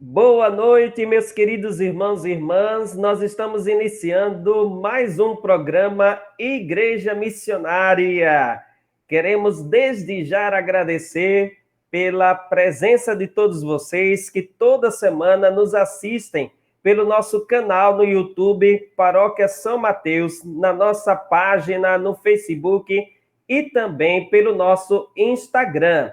Boa noite, meus queridos irmãos e irmãs. Nós estamos iniciando mais um programa Igreja Missionária. Queremos desde já agradecer pela presença de todos vocês que toda semana nos assistem pelo nosso canal no YouTube, Paróquia São Mateus, na nossa página no Facebook e também pelo nosso Instagram.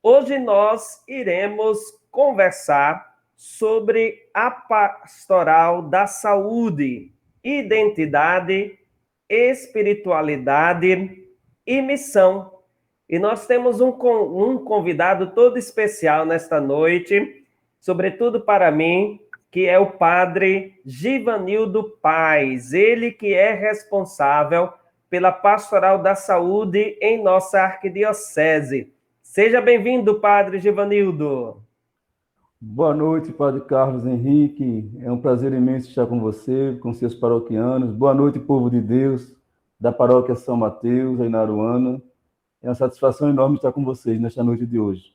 Hoje nós iremos conversar sobre a pastoral da saúde, identidade, espiritualidade e missão. E nós temos um convidado todo especial nesta noite, sobretudo para mim, que é o padre Givanildo Paes, ele que é responsável pela pastoral da saúde em nossa arquidiocese. Seja bem-vindo, padre Givanildo. Boa noite, Padre Carlos Henrique. É um prazer imenso estar com você, com seus paroquianos. Boa noite, povo de Deus, da Paróquia São Mateus, aí na Aruana. É uma satisfação enorme estar com vocês nesta noite de hoje.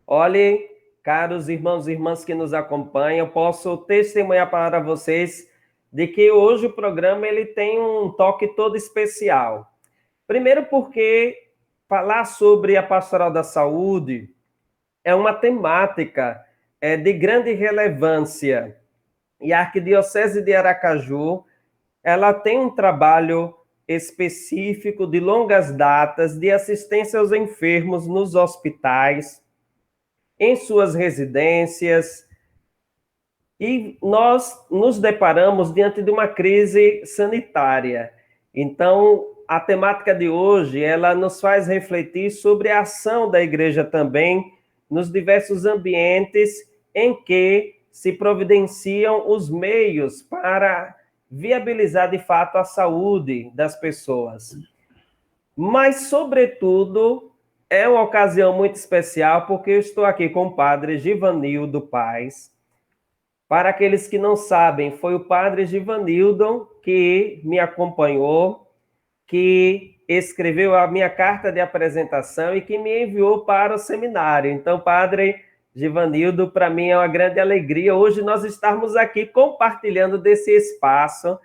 Olhe, caros irmãos e irmãs que nos acompanham, posso testemunhar para vocês de que hoje o programa ele tem um toque todo especial. Primeiro porque falar sobre a pastoral da saúde é uma temática de grande relevância. E a Arquidiocese de Aracaju, ela tem um trabalho específico de longas datas de assistência aos enfermos nos hospitais, em suas residências, e nós nos deparamos diante de uma crise sanitária. Então, a temática de hoje, ela nos faz refletir sobre a ação da igreja também nos diversos ambientes em que se providenciam os meios para viabilizar de fato a saúde das pessoas. Mas, sobretudo, é uma ocasião muito especial porque eu estou aqui com o padre Givanildo Paes. Para aqueles que não sabem, foi o padre Givanildo que me acompanhou, que escreveu a minha carta de apresentação e que me enviou para o seminário. Então, padre Givanildo, para mim é uma grande alegria hoje nós estarmos aqui compartilhando desse espaço,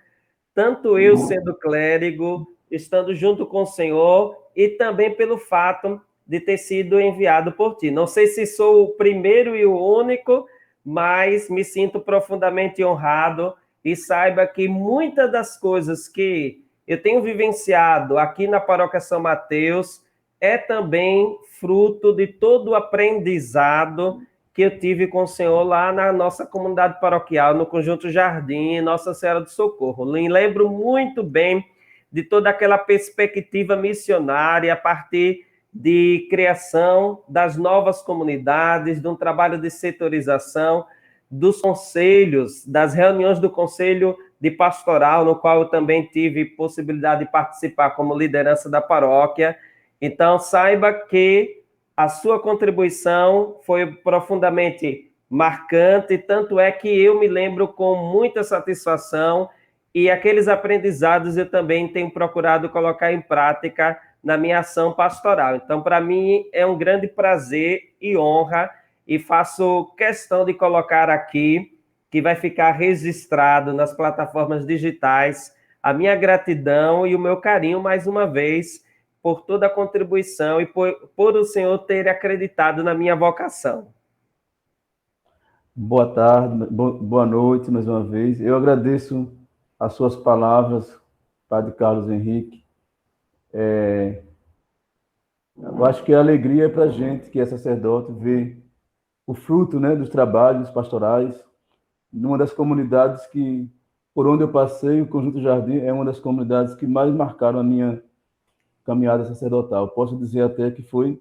tanto eu sendo clérigo, estando junto com o Senhor, e também pelo fato de ter sido enviado por ti. Não sei se sou o primeiro e o único, mas me sinto profundamente honrado e saiba que muitas das coisas que eu tenho vivenciado aqui na Paróquia São Mateus é também fruto de todo o aprendizado que eu tive com o Senhor lá na nossa comunidade paroquial, no Conjunto Jardim, Nossa Senhora do Socorro. Me lembro muito bem de toda aquela perspectiva missionária a partir de criação das novas comunidades, de um trabalho de setorização, dos conselhos, das reuniões do Conselho de Pastoral, no qual eu também tive possibilidade de participar como liderança da paróquia. Então, saiba que a sua contribuição foi profundamente marcante, tanto é que eu me lembro com muita satisfação e aqueles aprendizados eu também tenho procurado colocar em prática na minha ação pastoral. Então, para mim, é um grande prazer e honra, e faço questão de colocar aqui, que vai ficar registrado nas plataformas digitais, a minha gratidão e o meu carinho, mais uma vez, por toda a contribuição e por o Senhor ter acreditado na minha vocação. Boa tarde, boa noite mais uma vez. Eu agradeço as suas palavras, Padre Carlos Henrique. Eu acho que a alegria é para a gente, que é sacerdote, ver o fruto, né, dos trabalhos pastorais numa das comunidades que, por onde eu passei, o Conjunto Jardim é uma das comunidades que mais marcaram a minha caminhada sacerdotal. Posso dizer até que foi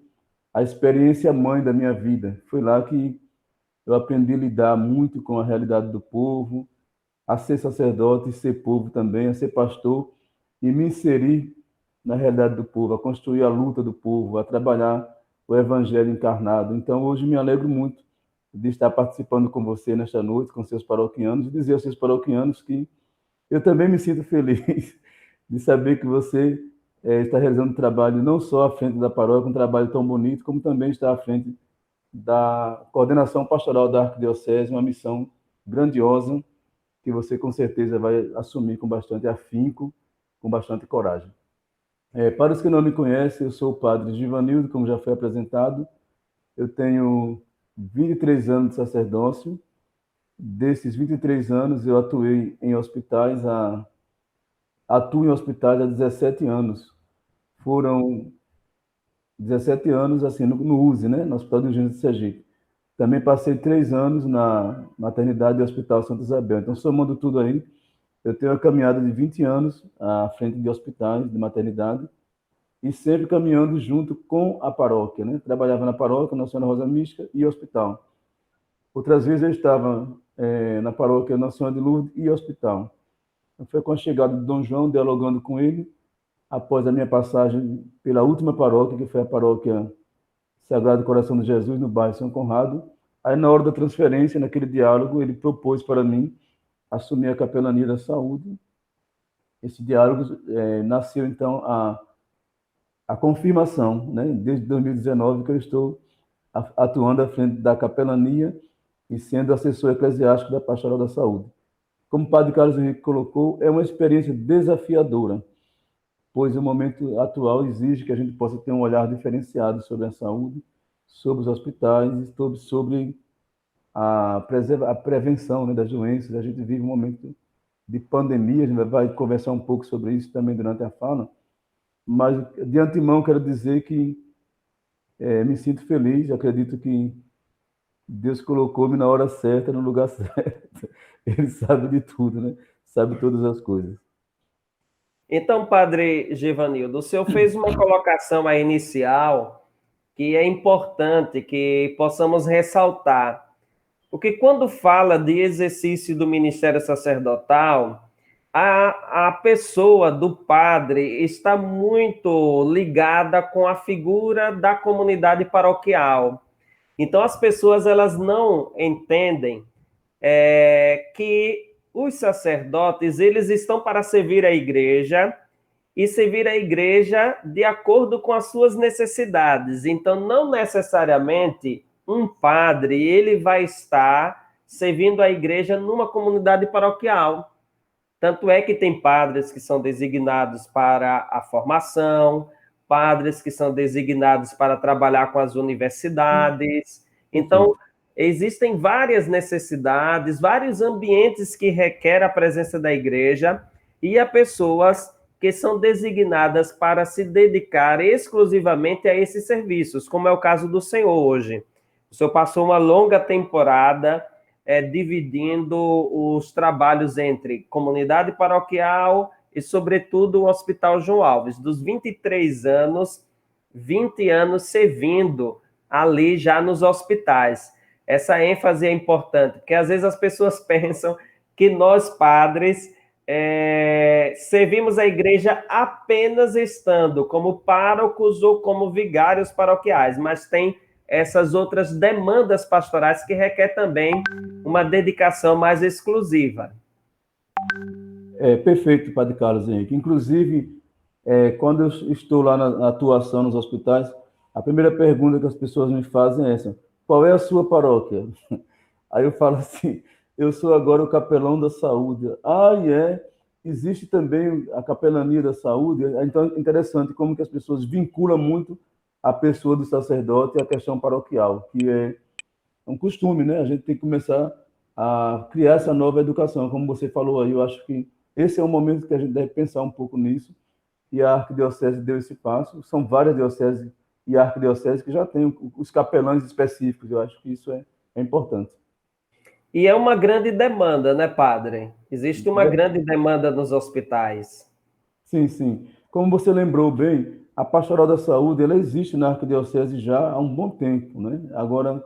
a experiência mãe da minha vida. Foi lá que eu aprendi a lidar muito com a realidade do povo, a ser sacerdote e ser povo também, a ser pastor e me inserir na realidade do povo, a construir a luta do povo, a trabalhar o evangelho encarnado. Então, hoje me alegro muito de estar participando com você nesta noite, com seus paroquianos, e dizer aos seus paroquianos que eu também me sinto feliz de saber que você está realizando um trabalho não só à frente da paróquia, um trabalho tão bonito, como também está à frente da coordenação pastoral da Arquidiocese, uma missão grandiosa que você com certeza vai assumir com bastante afinco, com bastante coragem. Para os que não me conhecem, eu sou o padre Givanildo, como já foi apresentado. Eu tenho 23 anos de sacerdócio. Desses 23 anos, eu atuei em hospitais, atuo em hospitais há 17 anos. Foram 17 anos assim no USE, né? No Hospital de Urgência de Sergipe. Também passei 3 anos na maternidade do Hospital Santa Isabel. Então, somando tudo aí, eu tenho uma caminhada de 20 anos à frente de hospitais, de maternidade, e sempre caminhando junto com a paróquia, né? Trabalhava na paróquia, Nossa Senhora Rosa Mística e hospital. Outras vezes eu estava na paróquia Nossa Senhora de Lourdes e hospital. Então, foi com a chegada de Dom João, dialogando com ele, após a minha passagem pela última paróquia, que foi a paróquia Sagrado Coração de Jesus, no bairro São Conrado. Aí, na hora da transferência, naquele diálogo, ele propôs para mim assumir a capelania da saúde. Esse diálogo nasceu, então, a confirmação, né? Desde 2019 que eu estou atuando à frente da capelania e sendo assessor eclesiástico da Pastoral da Saúde. Como o padre Carlos Henrique colocou, é uma experiência desafiadora, pois o momento atual exige que a gente possa ter um olhar diferenciado sobre a saúde, sobre os hospitais, sobre a prevenção, né, das doenças. A gente vive um momento de pandemia, a gente vai conversar um pouco sobre isso também durante a fala, mas de antemão quero dizer que me sinto feliz, acredito que Deus colocou-me na hora certa, no lugar certo. Ele sabe de tudo, né? Sabe todas as coisas. Então, padre Givanildo, o senhor fez uma colocação aí inicial que é importante que possamos ressaltar. Porque quando fala de exercício do ministério sacerdotal, a pessoa do padre está muito ligada com a figura da comunidade paroquial. Então, as pessoas elas não entendem que os sacerdotes eles estão para servir a igreja e servir a igreja de acordo com as suas necessidades. Então, não necessariamente um padre ele vai estar servindo a igreja numa comunidade paroquial. Tanto é que tem padres que são designados para a formação, padres que são designados para trabalhar com as universidades. Então, existem várias necessidades, vários ambientes que requerem a presença da igreja e há pessoas que são designadas para se dedicar exclusivamente a esses serviços, como é o caso do senhor hoje. O senhor passou uma longa temporada dividindo os trabalhos entre comunidade paroquial e, sobretudo, o Hospital João Alves. Dos 23 anos, 20 anos servindo ali já nos hospitais. Essa ênfase é importante, porque às vezes as pessoas pensam que nós, padres, servimos a igreja apenas estando como párocos ou como vigários paroquiais, mas tem essas outras demandas pastorais que requer também uma dedicação mais exclusiva. Perfeito, Padre Carlos Henrique. Inclusive, quando eu estou lá na atuação nos hospitais, a primeira pergunta que as pessoas me fazem é essa: qual é a sua paróquia? Aí eu falo assim: eu sou agora o capelão da saúde. Existe também a capelania da saúde. Então, é interessante como que as pessoas vinculam muito a pessoa do sacerdote à questão paroquial, que é um costume, né? A gente tem que começar a criar essa nova educação, como você falou aí. Eu acho que esse é o momento que a gente deve pensar um pouco nisso, e a arquidiocese deu esse passo. São várias dioceses e arquidioceses que já têm os capelães específicos. Eu acho que isso é importante. E é uma grande demanda, né, padre? Existe uma grande demanda nos hospitais. Sim, sim. Como você lembrou bem, a Pastoral da Saúde ela existe na arquidiocese já há um bom tempo, né? Agora,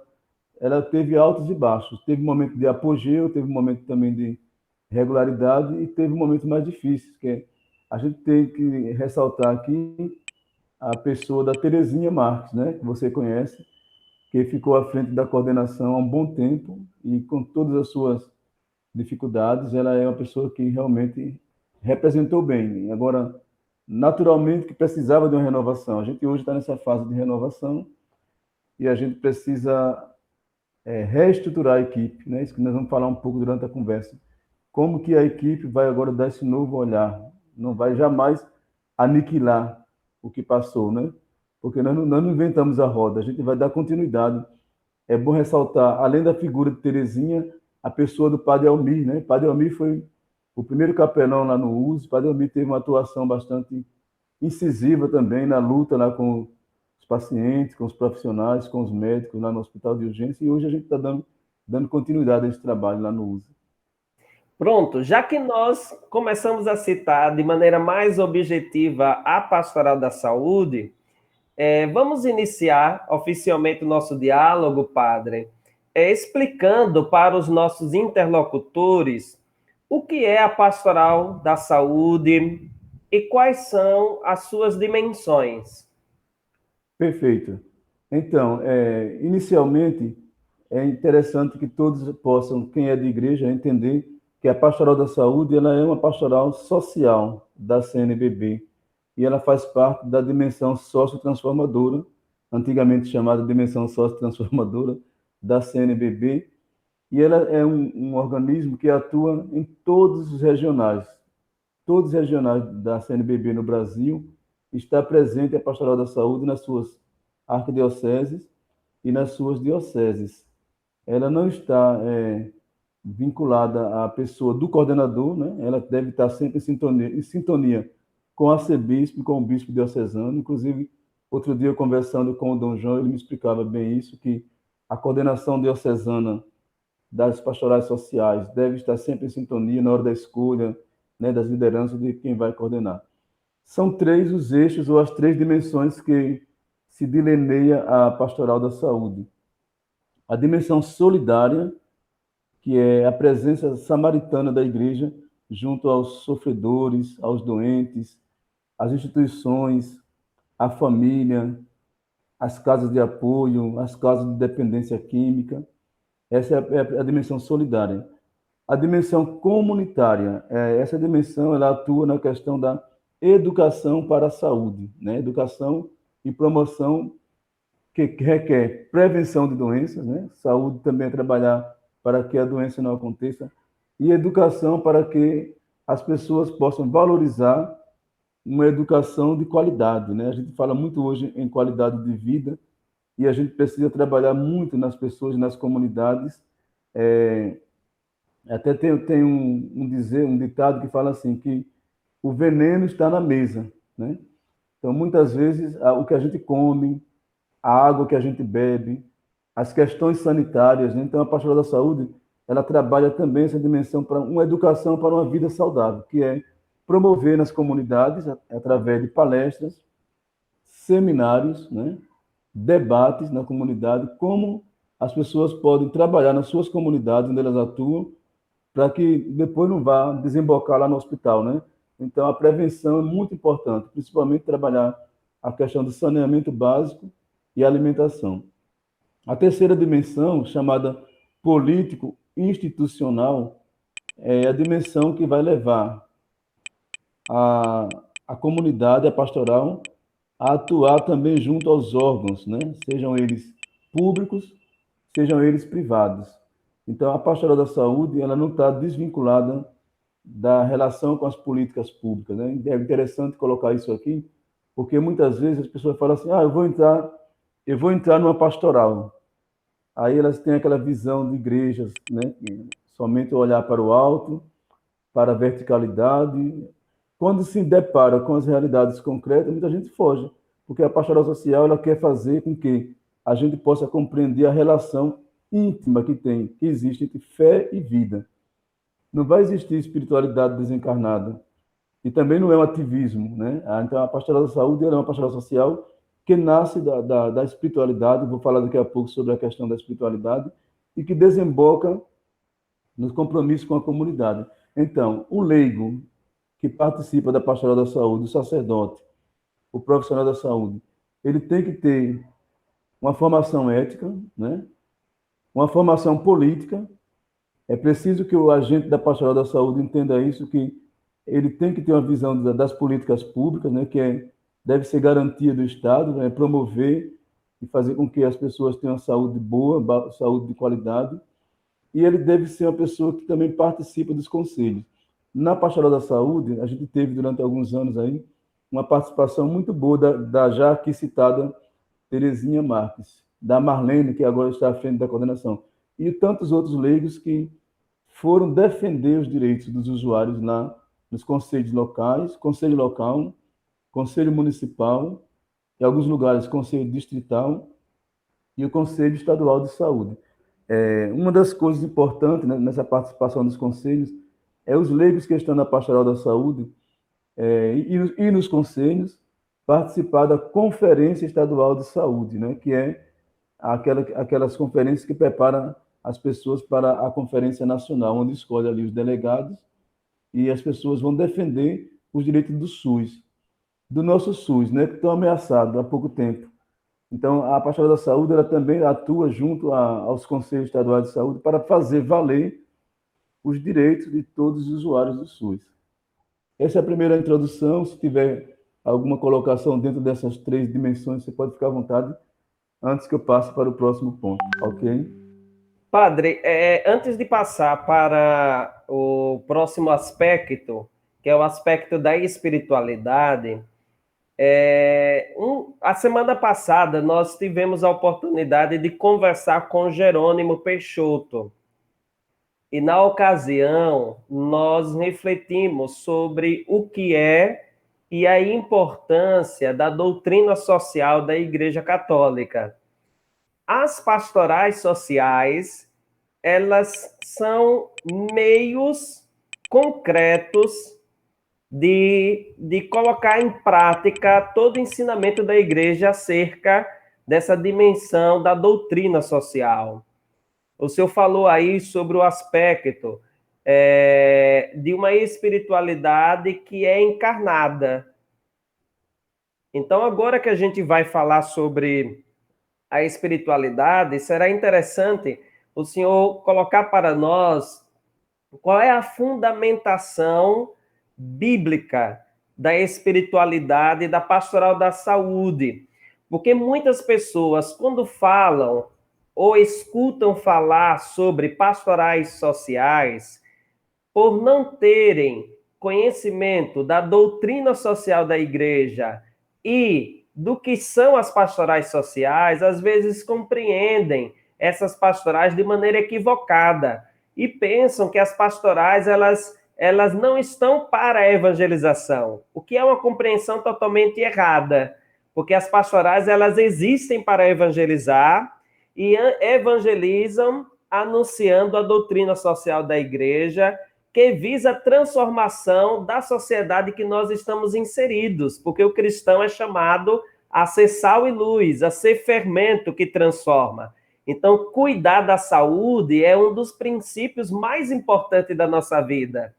ela teve altos e baixos. Teve um momento de apogeu, teve um momento também de regularidade e teve um momento mais difícil, que a gente tem que ressaltar aqui a pessoa da Terezinha Marques, né? Que você conhece, que ficou à frente da coordenação há um bom tempo e com todas as suas dificuldades, ela é uma pessoa que realmente representou bem. Agora, naturalmente que precisava de uma renovação. A gente hoje está nessa fase de renovação e a gente precisa reestruturar a equipe, né? Isso que nós vamos falar um pouco durante a conversa. Como que a equipe vai agora dar esse novo olhar? Não vai jamais aniquilar o que passou, né? Porque nós não inventamos a roda, a gente vai dar continuidade. É bom ressaltar, além da figura de Terezinha, a pessoa do Padre Almir, né? Padre Almir foi o primeiro capelão lá no uso. Padre Almir teve uma atuação bastante incisiva também na luta lá com os pacientes, com os profissionais, com os médicos lá no hospital de urgência, e hoje a gente está dando continuidade a esse trabalho lá no uso. Pronto, já que nós começamos a citar de maneira mais objetiva a pastoral da saúde, vamos iniciar oficialmente o nosso diálogo, padre, explicando para os nossos interlocutores o que é a pastoral da saúde e quais são as suas dimensões. Perfeito. Então, inicialmente, é interessante que todos possam, quem é de igreja, entender que a pastoral da saúde ela é uma pastoral social da CNBB e ela faz parte da dimensão sociotransformadora, antigamente chamada dimensão sociotransformadora da CNBB, e ela é um organismo que atua em todos os regionais da CNBB no Brasil. Está presente a pastoral da saúde nas suas arquidioceses e nas suas dioceses. Ela não está vinculada à pessoa do coordenador, né? Ela deve estar sempre em sintonia com o arcebispo e com o bispo diocesano. Inclusive, outro dia, conversando com o Dom João, ele me explicava bem isso, que a coordenação diocesana das pastorais sociais deve estar sempre em sintonia na hora da escolha, né, das lideranças de quem vai coordenar. São três os eixos ou as três dimensões que se delineia a pastoral da saúde. A dimensão solidária, que é a presença samaritana da igreja junto aos sofredores, aos doentes, às instituições, à família, às casas de apoio, às casas de dependência química. Essa é a dimensão solidária. A dimensão comunitária, essa dimensão ela atua na questão da educação para a saúde, né? Educação e promoção que requer prevenção de doenças, né? Saúde também é trabalhar para que a doença não aconteça, e educação para que as pessoas possam valorizar uma educação de qualidade, né? A gente fala muito hoje em qualidade de vida e a gente precisa trabalhar muito nas pessoas, nas comunidades. Até tem um ditado que fala assim, que o veneno está na mesa, né? Então, muitas vezes, o que a gente come, a água que a gente bebe, as questões sanitárias, né? Então, a pastoral da saúde, ela trabalha também essa dimensão para uma educação para uma vida saudável, que é promover nas comunidades, através de palestras, seminários, né? Debates na comunidade, como as pessoas podem trabalhar nas suas comunidades onde elas atuam, para que depois não vá desembocar lá no hospital, né? Então, a prevenção é muito importante, principalmente trabalhar a questão do saneamento básico e alimentação. A terceira dimensão, chamada político-institucional, é a dimensão que vai levar a comunidade, a pastoral, a atuar também junto aos órgãos, né? Sejam eles públicos, sejam eles privados. Então, a pastoral da saúde ela não está desvinculada da relação com as políticas públicas, né? É interessante colocar isso aqui, porque muitas vezes as pessoas falam assim, eu vou entrar numa pastoral. Aí elas têm aquela visão de igrejas, né? Somente olhar para o alto, para a verticalidade. Quando se depara com as realidades concretas, muita gente foge, porque a pastoral social ela quer fazer com que a gente possa compreender a relação íntima que existe entre fé e vida. Não vai existir espiritualidade desencarnada. E também não é um ativismo, né? Então, a pastoral da saúde ela é uma pastoral social que nasce da espiritualidade, vou falar daqui a pouco sobre a questão da espiritualidade, e que desemboca nos compromissos com a comunidade. Então, o leigo que participa da pastoral da saúde, o sacerdote, o profissional da saúde, ele tem que ter uma formação ética, né? Uma formação política. É preciso que o agente da pastoral da saúde entenda isso, que ele tem que ter uma visão das políticas públicas, né? Deve ser garantia do Estado, né? Promover e fazer com que as pessoas tenham saúde boa, saúde de qualidade, e ele deve ser uma pessoa que também participa dos conselhos. Na Pastoral da Saúde, a gente teve durante alguns anos aí uma participação muito boa da já aqui citada Terezinha Marques, da Marlene, que agora está à frente da coordenação, e tantos outros leigos que foram defender os direitos dos usuários lá nos conselhos locais, conselho local, conselho municipal, em alguns lugares conselho distrital e o conselho estadual de saúde. Uma das coisas importantes, né, nessa participação dos conselhos é os leigos que estão na Pastoral da Saúde e nos conselhos participar da Conferência Estadual de Saúde, né, que é aquelas conferências que preparam as pessoas para a Conferência Nacional, onde escolhe ali os delegados e as pessoas vão defender os direitos do SUS, do nosso SUS, né, que estão ameaçados há pouco tempo. Então, a Pastoral da Saúde ela também atua junto aos Conselhos Estaduais de Saúde para fazer valer os direitos de todos os usuários do SUS. Essa é a primeira introdução. Se tiver alguma colocação dentro dessas 3 dimensões, você pode ficar à vontade, antes que eu passe para o próximo ponto, ok? Padre, antes de passar para o próximo aspecto, que é o aspecto da espiritualidade, a semana passada nós tivemos a oportunidade de conversar com Jerônimo Peixoto. E na ocasião, nós refletimos sobre o que é e a importância da doutrina social da Igreja Católica. As pastorais sociais, elas são meios concretos de colocar em prática todo o ensinamento da Igreja acerca dessa dimensão da doutrina social. O senhor falou aí sobre o aspecto de uma espiritualidade que é encarnada. Então, agora que a gente vai falar sobre a espiritualidade, será interessante o senhor colocar para nós qual é a fundamentação bíblica da espiritualidade, da pastoral da saúde. Porque muitas pessoas, quando falam ou escutam falar sobre pastorais sociais, por não terem conhecimento da doutrina social da igreja e do que são as pastorais sociais, às vezes compreendem essas pastorais de maneira equivocada e pensam que as pastorais elas não estão para a evangelização, o que é uma compreensão totalmente errada, porque as pastorais elas existem para evangelizar e evangelizam anunciando a doutrina social da igreja, que visa a transformação da sociedade que nós estamos inseridos, porque o cristão é chamado a ser sal e luz, a ser fermento que transforma. Então, cuidar da saúde é um dos princípios mais importantes da nossa vida.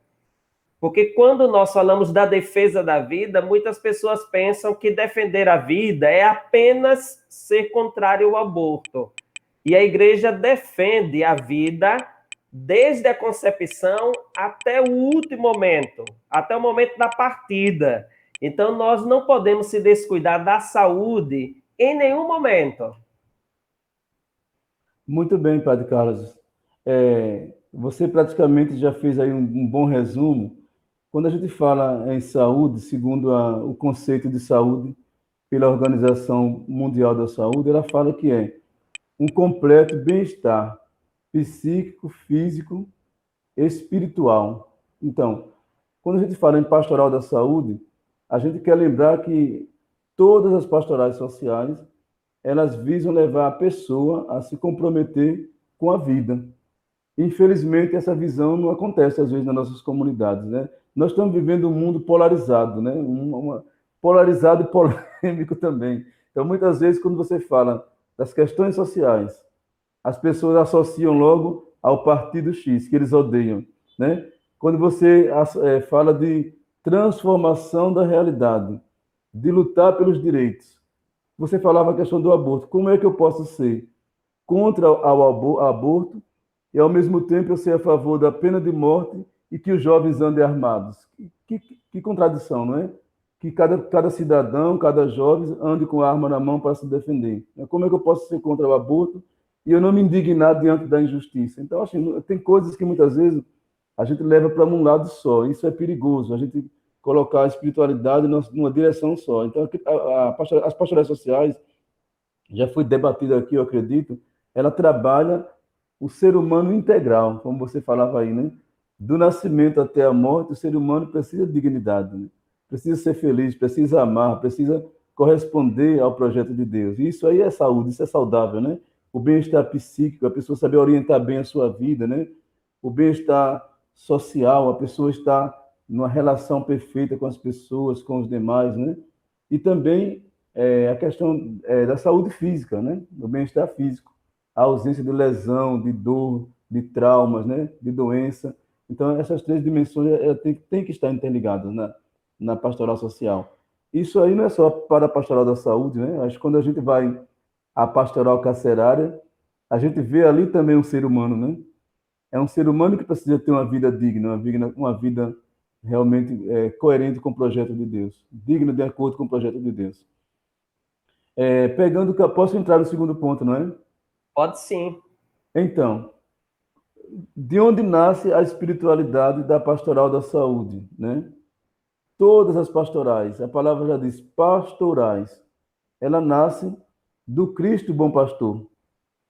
Porque quando nós falamos da defesa da vida, muitas pessoas pensam que defender a vida é apenas ser contrário ao aborto. E a igreja defende a vida desde a concepção até o último momento, até o momento da partida. Então, nós não podemos se descuidar da saúde em nenhum momento. Muito bem, Padre Carlos. Você praticamente já fez aí um bom resumo. Quando a gente fala em saúde, segundo o conceito de saúde pela Organização Mundial da Saúde, ela fala que é um completo bem-estar psíquico, físico, espiritual. Então, quando a gente fala em pastoral da saúde, a gente quer lembrar que todas as pastorais sociais, elas visam levar a pessoa a se comprometer com a vida. Infelizmente, essa visão não acontece, às vezes, nas nossas comunidades, né? Nós estamos vivendo um mundo polarizado, né? Polarizado e polêmico também. Então, muitas vezes, quando você fala das questões sociais, as pessoas associam logo ao partido X, que eles odeiam, né? Quando você fala de transformação da realidade, de lutar pelos direitos, você falava a questão do aborto. Como é que eu posso ser contra o aborto e, ao mesmo tempo, eu ser a favor da pena de morte e que os jovens andem armados? Que contradição, não é? que cada cidadão, cada jovem ande com a arma na mão para se defender. Como é que eu posso ser contra o aborto e eu não me indignar diante da injustiça? Então, assim, tem coisas que muitas vezes a gente leva para um lado só. Isso é perigoso, a gente colocar a espiritualidade numa direção só. Então, as pastorais sociais, já foi debatida aqui, eu acredito, ela trabalha o ser humano integral, como você falava aí, né? Do nascimento até a morte, o ser humano precisa de dignidade, né? Precisa ser feliz, precisa amar, precisa corresponder ao projeto de Deus. E isso aí é saúde, isso é saudável, né? O bem-estar psíquico, a pessoa saber orientar bem a sua vida, né? O bem-estar social, a pessoa está numa relação perfeita com as pessoas, com os demais, né? E também a questão da saúde física, né? Do bem-estar físico, a ausência de lesão, de dor, de traumas, né? De doença. Então, essas três dimensões têm que estar interligadas na pastoral social. Isso aí não é só para a pastoral da saúde, né? Acho que quando a gente vai à pastoral carcerária, a gente vê ali também um ser humano, né? É um ser humano que precisa ter uma vida digna, uma vida realmente coerente com o projeto de Deus, digna de acordo com o projeto de Deus. Pegando, posso entrar no segundo ponto, não é? Pode sim. Então, de onde nasce a espiritualidade da pastoral da saúde, né? Todas as pastorais, a palavra já diz pastorais, ela nasce do Cristo bom pastor,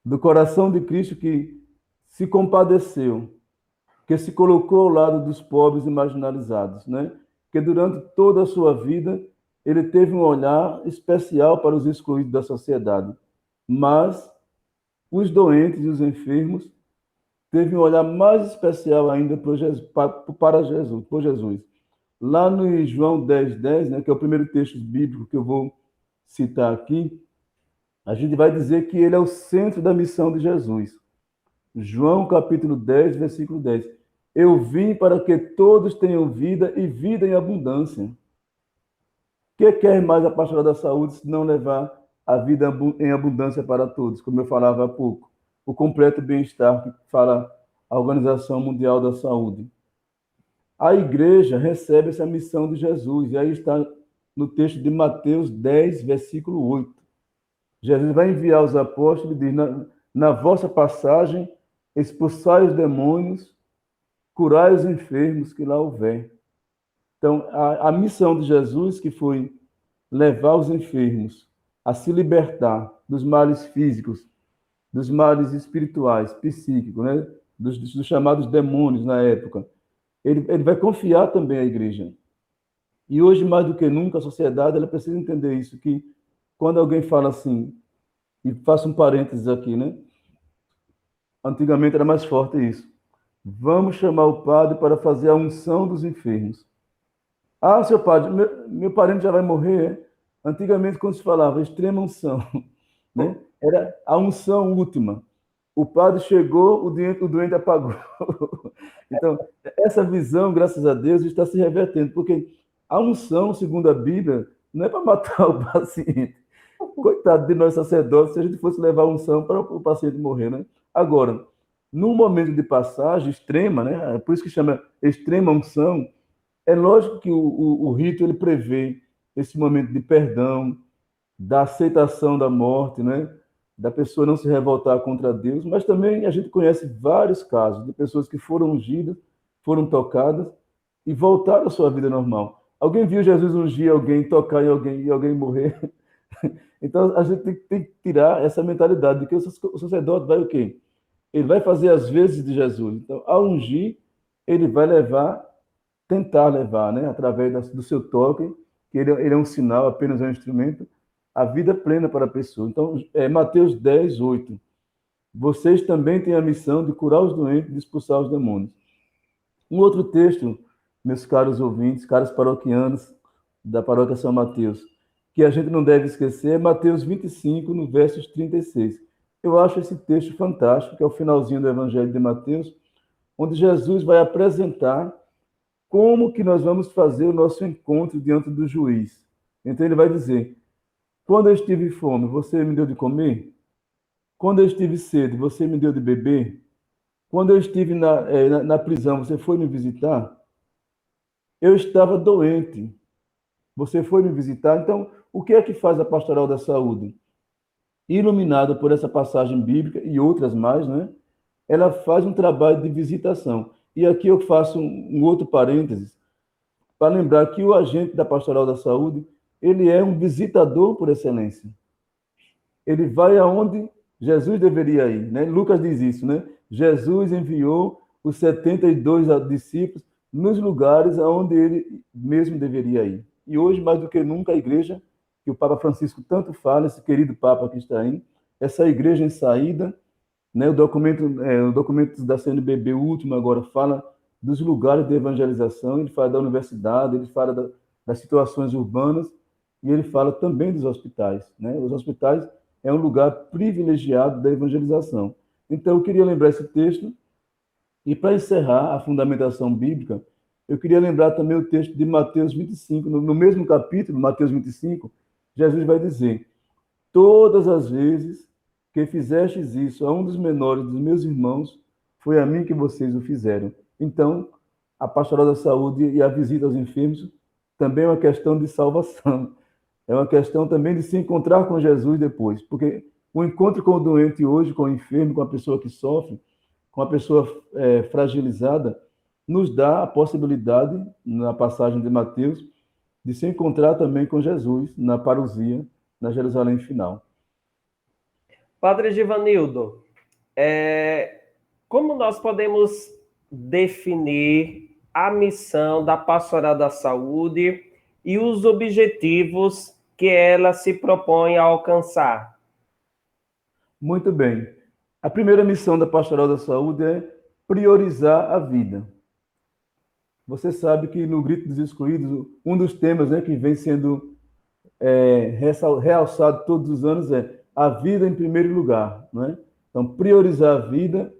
do coração de Cristo que se compadeceu, que se colocou ao lado dos pobres e marginalizados, né? Que durante toda a sua vida ele teve um olhar especial para os excluídos da sociedade, mas os doentes e os enfermos teve um olhar mais especial ainda para Jesus, por Jesus. Lá no João 10:10, né, que é o primeiro texto bíblico que eu vou citar aqui, a gente vai dizer que ele é o centro da missão de Jesus. João capítulo 10, versículo 10. Eu vim para que todos tenham vida e vida em abundância. O que quer mais a pastoral da saúde se não levar a vida em abundância para todos, como eu falava há pouco? O completo bem-estar que fala a Organização Mundial da Saúde. A igreja recebe essa missão de Jesus, e aí está no texto de Mateus 10, versículo 8. Jesus vai enviar os apóstolos e diz: na vossa passagem, expulsai os demônios, curai os enfermos que lá houver. Então, a missão de Jesus, que foi levar os enfermos a se libertar dos males físicos, dos males espirituais, psíquicos, né? dos chamados demônios na época, ele vai confiar também à igreja. E hoje, mais do que nunca, a sociedade ela precisa entender isso, que quando alguém fala assim, e faço um parênteses aqui, né? Antigamente era mais forte isso. Vamos chamar o padre para fazer a unção dos enfermos. Ah, seu padre, meu parente já vai morrer. Antigamente, quando se falava extrema unção, né? Era a unção última. O padre chegou, o doente apagou. Então, essa visão, graças a Deus, está se revertendo, porque a unção, segundo a Bíblia, não é para matar o paciente. Coitado de nós sacerdotes, se a gente fosse levar a unção para o paciente morrer, né? Agora, num momento de passagem extrema, né? É por isso que chama extrema unção, é lógico que o rito ele prevê esse momento de perdão, da aceitação da morte, né? Da pessoa não se revoltar contra Deus, mas também a gente conhece vários casos de pessoas que foram ungidas, foram tocadas e voltaram à sua vida normal. Alguém viu Jesus ungir alguém, tocar em alguém e alguém morrer? Então a gente tem que tirar essa mentalidade de que o sacerdote vai o quê? Ele vai fazer as vezes de Jesus. Então, ao ungir, ele vai tentar levar, né, através do seu toque, que ele é um sinal, apenas um instrumento, a vida plena para a pessoa. Então, Mateus 10, 8. Vocês também têm a missão de curar os doentes e de expulsar os demônios. Um outro texto, meus caros ouvintes, caros paroquianos da paróquia São Mateus, que a gente não deve esquecer, é Mateus 25, no versos 36. Eu acho esse texto fantástico, que é o finalzinho do Evangelho de Mateus, onde Jesus vai apresentar como que nós vamos fazer o nosso encontro diante do juiz. Então ele vai dizer: quando eu estive fome, você me deu de comer? Quando eu estive sede, você me deu de beber? Quando eu estive na prisão, você foi me visitar? Eu estava doente, Você foi me visitar? Então, o que é que faz a Pastoral da Saúde? Iluminada por essa passagem bíblica e outras mais, né? Ela faz um trabalho de visitação. E aqui eu faço um outro parênteses, para lembrar que o agente da Pastoral da Saúde, ele é um visitador por excelência. Ele vai aonde Jesus deveria ir, né? Lucas diz isso, né? Jesus enviou os 72 discípulos nos lugares aonde ele mesmo deveria ir. E hoje, mais do que nunca, a igreja, que o Papa Francisco tanto fala, esse querido Papa que está aí, essa igreja em saída, né? O documento da CNBB, o último agora, fala dos lugares de evangelização, ele fala da universidade, ele fala das situações urbanas, e ele fala também dos hospitais, né? Os hospitais é um lugar privilegiado da evangelização. Então, eu queria lembrar esse texto, e para encerrar a fundamentação bíblica, eu queria lembrar também o texto de Mateus 25, no mesmo capítulo, Mateus 25, Jesus vai dizer: todas as vezes que fizestes isso a um dos menores dos meus irmãos, foi a mim que vocês o fizeram. Então, a pastoral da saúde e a visita aos enfermos também é uma questão de salvação. É uma questão também de se encontrar com Jesus depois, porque o encontro com o doente hoje, com o enfermo, com a pessoa que sofre, com a pessoa fragilizada, nos dá a possibilidade, na passagem de Mateus, de se encontrar também com Jesus na parousia, na Jerusalém final. Padre Givanildo, como nós podemos definir a missão da Pastoral da Saúde e os objetivos que ela se propõe a alcançar? Muito bem. A primeira missão da Pastoral da Saúde é priorizar a vida. Você sabe que no Grito dos Excluídos, um dos temas, né, que vem sendo realçado todos os anos é a vida em primeiro lugar, não é? Então, priorizar a vida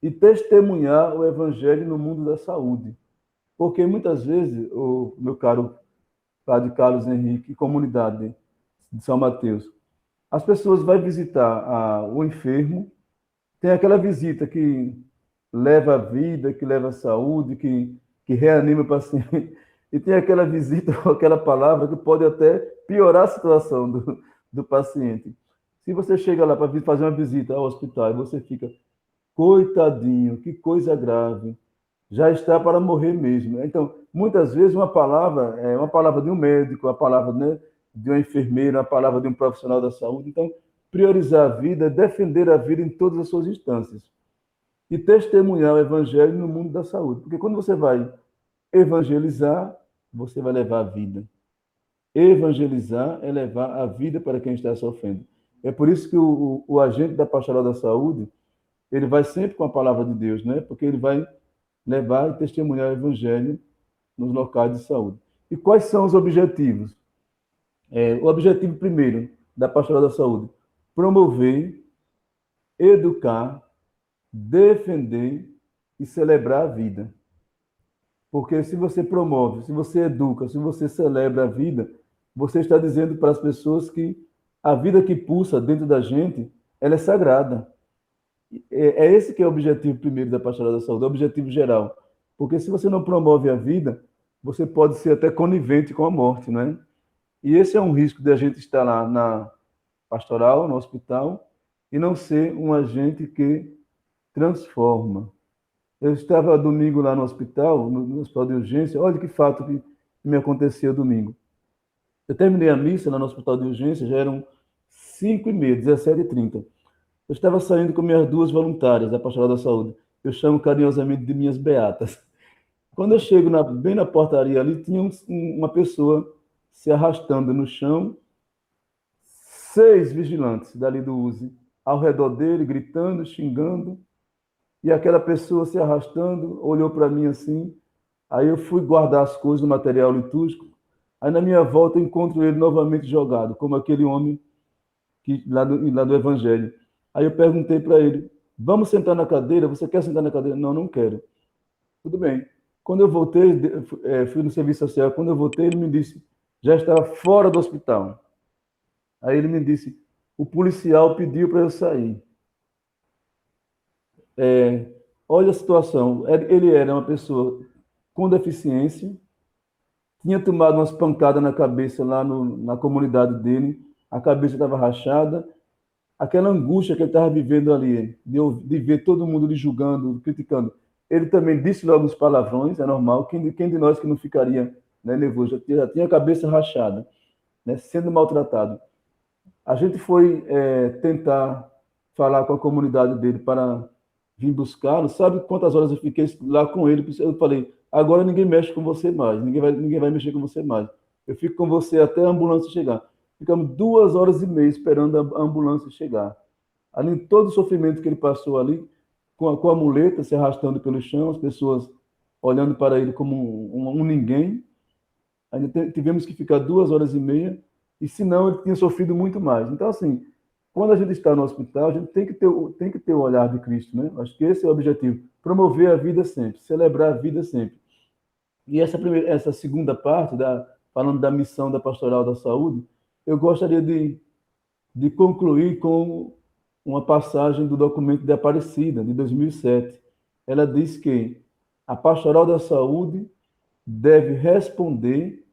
e testemunhar o evangelho no mundo da saúde. Porque muitas vezes, o meu caro Padre Carlos Henrique, comunidade de São Mateus, as pessoas vão visitar o enfermo, tem aquela visita que leva a vida, que leva a saúde, que reanima o paciente, e tem aquela visita com aquela palavra que pode até piorar a situação do paciente. Se você chega lá para fazer uma visita ao hospital e você fica, coitadinho, que coisa grave, já está para morrer mesmo. Então, muitas vezes uma palavra é uma palavra de um médico, a palavra, né, de uma enfermeira, a palavra de um profissional da saúde. Então, priorizar a vida, defender a vida em todas as suas instâncias e testemunhar o evangelho no mundo da saúde. Porque quando você vai evangelizar, você vai levar a vida. Evangelizar é levar a vida para quem está sofrendo. É por isso que o agente da Pastoral da Saúde, ele vai sempre com a palavra de Deus, né? Porque ele vai levar e testemunhar o evangelho nos locais de saúde. E quais são os objetivos? O objetivo primeiro da Pastoral da Saúde: promover, educar, defender e celebrar a vida. Porque se você promove, se você educa, se você celebra a vida, você está dizendo para as pessoas que a vida que pulsa dentro da gente, ela é sagrada. É esse que é o objetivo primeiro da Pastoral da Saúde, o objetivo geral. Porque se você não promove a vida, você pode ser até conivente com a morte, né? E esse é um risco de a gente estar lá na pastoral, no hospital, e não ser um agente que transforma. Eu estava domingo lá no hospital, no hospital de urgência. Olha que fato que me aconteceu domingo. Eu terminei a missa lá no hospital de urgência, já eram 5h30, 17h30. Eu estava saindo com minhas duas voluntárias da Pastoral da Saúde. Eu chamo carinhosamente de minhas beatas. Quando eu chego bem na portaria ali, tinha uma pessoa se arrastando no chão, 6 vigilantes dali do USE, ao redor dele, gritando, xingando. E aquela pessoa se arrastando, olhou para mim assim. Aí eu fui guardar as coisas do material litúrgico. Aí na minha volta eu encontro ele novamente jogado, como aquele homem lá do Evangelho. Aí eu perguntei para ele: vamos sentar na cadeira? Você quer sentar na cadeira? Não, não quero. Tudo bem. Quando eu voltei, fui no serviço social. Quando eu voltei, ele me disse: já estava fora do hospital. Aí ele me disse: o policial pediu para eu sair. Olha a situação. Ele era uma pessoa com deficiência, tinha tomado umas pancadas na cabeça lá na comunidade dele, a cabeça estava rachada, aquela angústia que ele estava vivendo ali, de ver todo mundo lhe julgando, criticando. Ele também disse logo os palavrões, é normal. Quem de nós que não ficaria, né, nervoso? Já tinha a cabeça rachada, né, sendo maltratado. A gente foi tentar falar com a comunidade dele para vir buscá-lo. Sabe quantas horas eu fiquei lá com ele? Eu falei, agora ninguém mexe com você mais, ninguém vai mexer com você mais. Eu fico com você até a ambulância chegar. Ficamos 2 horas e meia esperando a ambulância chegar. Além de todo o sofrimento que ele passou ali, com a muleta se arrastando pelo chão, as pessoas olhando para ele como um ninguém. Ainda tivemos que ficar 2 horas e meia, e senão ele tinha sofrido muito mais. Então, assim, quando a gente está no hospital, a gente tem que ter o olhar de Cristo, né? Acho que esse é o objetivo, promover a vida sempre, celebrar a vida sempre. E essa segunda parte, falando da missão da Pastoral da Saúde, eu gostaria de concluir com uma passagem do documento de Aparecida, de 2007. Ela diz que a Pastoral da Saúde deve responder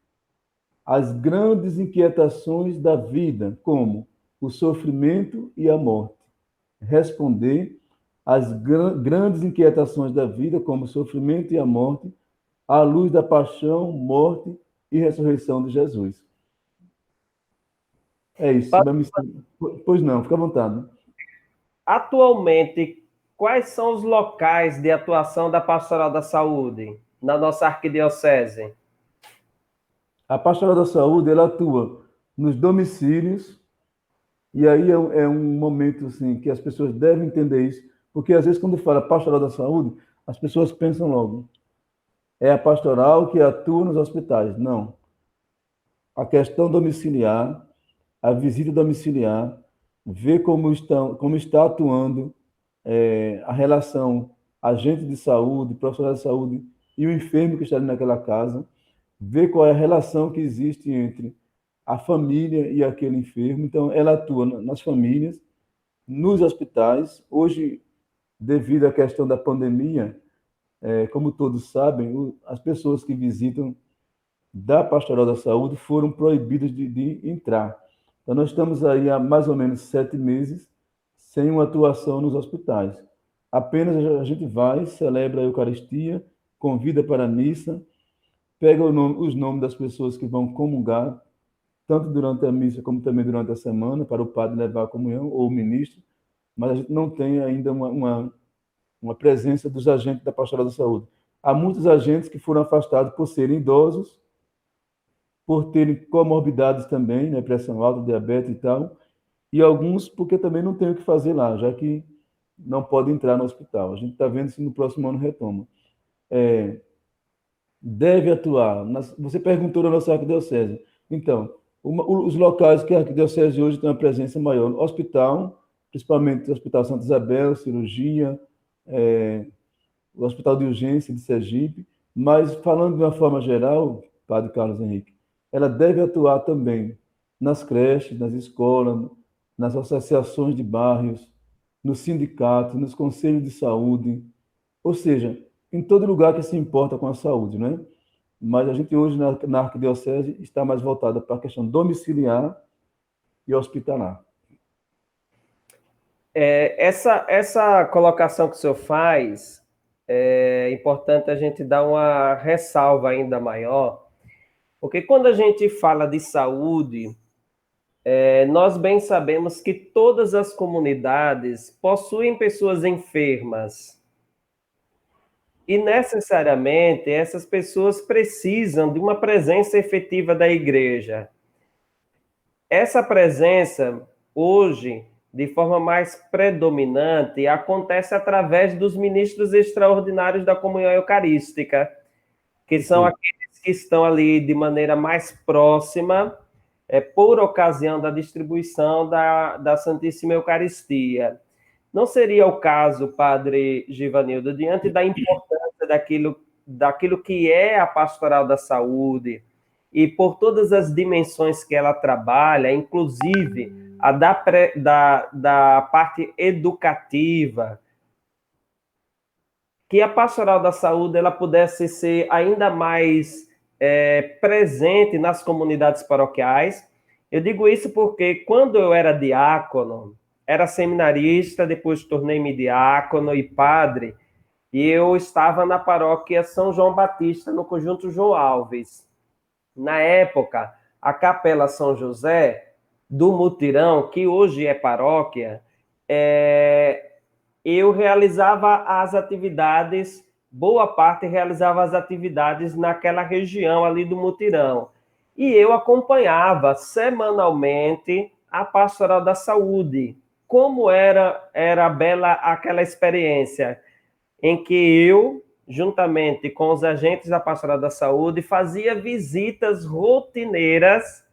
às grandes inquietações da vida, como o sofrimento e a morte. Responder às grandes inquietações da vida, como o sofrimento e a morte, à luz da paixão, morte e ressurreição de Jesus. É isso. Pois não, fica à vontade. Atualmente, quais são os locais de atuação da Pastoral da Saúde na nossa arquidiocese? A Pastoral da Saúde, ela atua nos domicílios, e aí é um momento assim, que as pessoas devem entender isso, porque às vezes quando fala Pastoral da Saúde, as pessoas pensam logo, é a pastoral que atua nos hospitais. Não. A questão domiciliar, a visita domiciliar, ver como está atuando a relação agente de saúde, profissional de saúde e o enfermo que está ali naquela casa, ver qual é a relação que existe entre a família e aquele enfermo. Então, ela atua nas famílias, nos hospitais. Hoje, devido à questão da pandemia, como todos sabem, as pessoas que visitam da Pastoral da Saúde foram proibidas de entrar. Então, nós estamos aí há mais ou menos 7 meses sem uma atuação nos hospitais. Apenas a gente vai, celebra a Eucaristia, convida para a missa, pega os nomes das pessoas que vão comungar, tanto durante a missa como também durante a semana, para o padre levar a comunhão, ou o ministro, mas a gente não tem ainda uma presença dos agentes da Pastoral da Saúde. Há muitos agentes que foram afastados por serem idosos, por terem comorbidades também, né, pressão alta, diabetes e tal, e alguns porque também não tem o que fazer lá, já que não pode entrar no hospital. A gente está vendo se no próximo ano retoma. Deve atuar. Você perguntou na nossa arquidiocese. Então, os locais que a arquidiocese hoje tem uma presença maior, hospital, principalmente o Hospital Santa Isabel, cirurgia, o Hospital de Urgência de Sergipe, mas falando de uma forma geral, Padre Carlos Henrique, ela deve atuar também nas creches, nas escolas, nas associações de bairros, nos sindicatos, nos conselhos de saúde, ou seja, em todo lugar que se importa com a saúde, né? Mas a gente hoje na arquidiocese está mais voltada para a questão domiciliar e hospitalar. Essa colocação que o senhor faz, é importante a gente dar uma ressalva ainda maior, porque quando a gente fala de saúde, nós bem sabemos que todas as comunidades possuem pessoas enfermas. E necessariamente essas pessoas precisam de uma presença efetiva da igreja. Essa presença, hoje, de forma mais predominante, acontece através dos ministros extraordinários da comunhão eucarística, que são aqueles que estão ali de maneira mais próxima, por ocasião da distribuição da Santíssima Eucaristia. Não seria o caso, Padre Givanildo, diante da importância daquilo que é a pastoral da saúde, e por todas as dimensões que ela trabalha, inclusive a da parte educativa, que a pastoral da saúde ela pudesse ser ainda mais presente nas comunidades paroquiais. Eu digo isso porque quando eu era diácono, era seminarista, depois tornei-me diácono e padre, e eu estava na paróquia São João Batista, no Conjunto João Alves. Na época, a Capela São José do Mutirão, que hoje é paróquia, eu realizava as atividades, boa parte realizava as atividades naquela região ali do Mutirão. E eu acompanhava semanalmente a Pastoral da Saúde. Como era bela aquela experiência em que eu, juntamente com os agentes da Pastoral da Saúde, fazia visitas rotineiras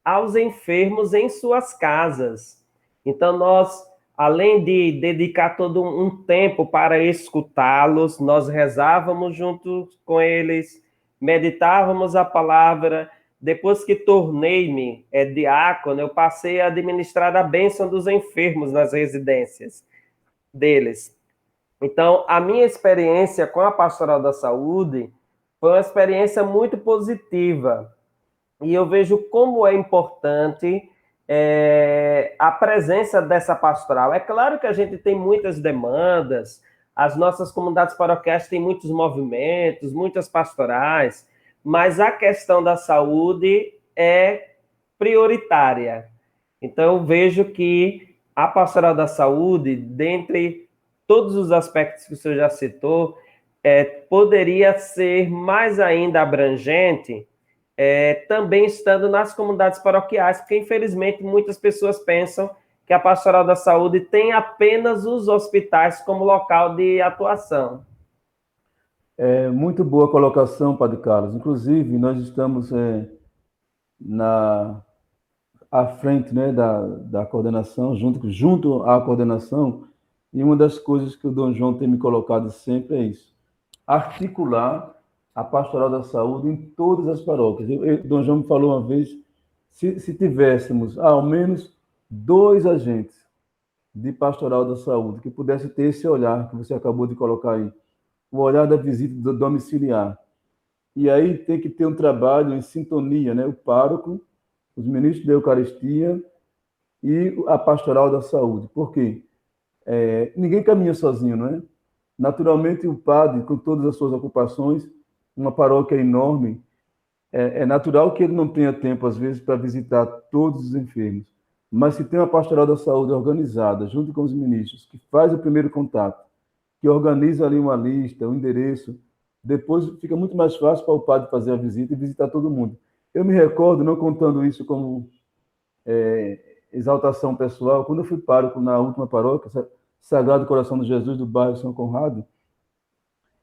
aos enfermos em suas casas. Então, nós, além de dedicar todo um tempo para escutá-los, nós rezávamos junto com eles, meditávamos a palavra. Depois que tornei-me diácono, eu passei a administrar a bênção dos enfermos nas residências deles. Então, a minha experiência com a Pastoral da Saúde foi uma experiência muito positiva. E eu vejo como é importante a presença dessa pastoral. É claro que a gente tem muitas demandas, as nossas comunidades paroquiais têm muitos movimentos, muitas pastorais, mas a questão da saúde é prioritária. Então, eu vejo que a pastoral da saúde, dentre todos os aspectos que o senhor já citou, poderia ser mais ainda abrangente, também estando nas comunidades paroquiais, porque, infelizmente, muitas pessoas pensam que a Pastoral da Saúde tem apenas os hospitais como local de atuação. Muito boa colocação, Padre Carlos. Inclusive, nós estamos à frente, né, da coordenação, junto à coordenação, e uma das coisas que o Dom João tem me colocado sempre é isso: articular a Pastoral da Saúde em todas as paróquias. Dom João me falou uma vez, se tivéssemos ao menos 2 agentes de Pastoral da Saúde que pudesse ter esse olhar que você acabou de colocar aí, o olhar da visita domiciliar. E aí tem que ter um trabalho em sintonia, né? O pároco, os ministros da Eucaristia e a Pastoral da Saúde. Por quê? Ninguém caminha sozinho, não é? Naturalmente, o padre, com todas as suas ocupações, uma paróquia enorme, é natural que ele não tenha tempo, às vezes, para visitar todos os enfermos. Mas se tem uma pastoral da saúde organizada, junto com os ministros, que faz o primeiro contato, que organiza ali uma lista, um endereço, depois fica muito mais fácil para o padre fazer a visita e visitar todo mundo. Eu me recordo, não contando isso como exaltação pessoal, quando eu fui pároco na última paróquia, Sagrado Coração de Jesus, do bairro São Conrado,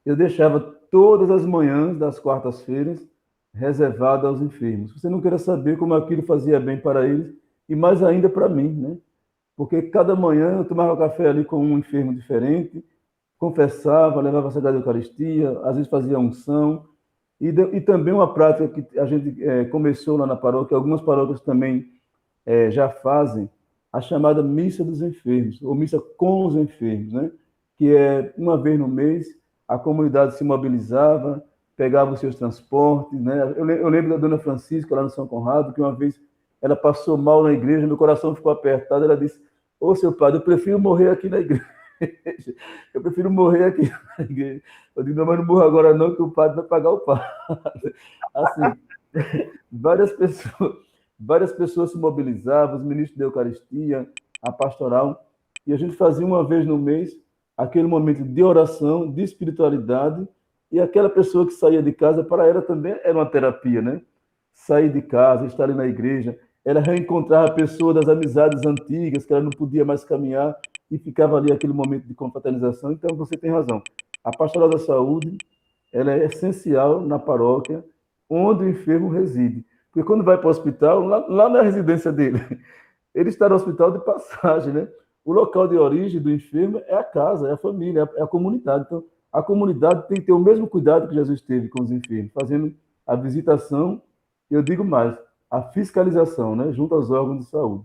eu deixava todas as manhãs das quartas-feiras reservada aos enfermos. Você não queira saber como aquilo fazia bem para eles e mais ainda para mim, né? Porque cada manhã eu tomava café ali com um enfermo diferente, confessava, levava a Sagrada Eucaristia, às vezes fazia unção, e também uma prática que a gente começou lá na paróquia, algumas paróquias também já fazem, a chamada Missa dos Enfermos, ou Missa com os Enfermos, né? Que é uma vez no mês, a comunidade se mobilizava, pegava os seus transportes, né? Eu lembro da dona Francisca, lá no São Conrado, que uma vez ela passou mal na igreja, meu coração ficou apertado, ela disse: ô, seu padre, eu prefiro morrer aqui na igreja. Eu prefiro morrer aqui na igreja. Eu digo: não, mas não morro agora não, que o padre vai pagar o padre. Assim, várias pessoas se mobilizavam, os ministros da Eucaristia, a pastoral, e a gente fazia uma vez no mês aquele momento de oração, de espiritualidade, e aquela pessoa que saía de casa, para ela também era uma terapia, né? Sair de casa, estar ali na igreja, ela reencontrava a pessoa das amizades antigas, que ela não podia mais caminhar, e ficava ali aquele momento de confraternização. Então, você tem razão. A Pastoral da Saúde, ela é essencial na paróquia, onde o enfermo reside. Porque quando vai para o hospital, lá na residência dele, ele está no hospital de passagem, né? O local de origem do enfermo é a casa, é a família, é a comunidade. Então, a comunidade tem que ter o mesmo cuidado que Jesus teve com os enfermos, fazendo a visitação, e eu digo mais, a fiscalização, né, junto aos órgãos de saúde.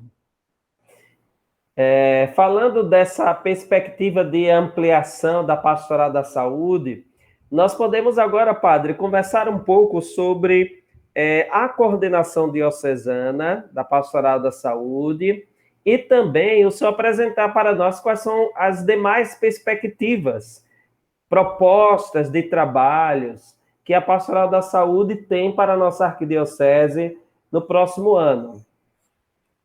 Falando dessa perspectiva de ampliação da pastoral da saúde, Nós podemos agora, padre, conversar um pouco sobre a coordenação diocesana da Pastoral da Saúde e também o senhor apresentar para nós quais são as demais perspectivas, propostas de trabalhos que a Pastoral da Saúde tem para a nossa arquidiocese no próximo ano.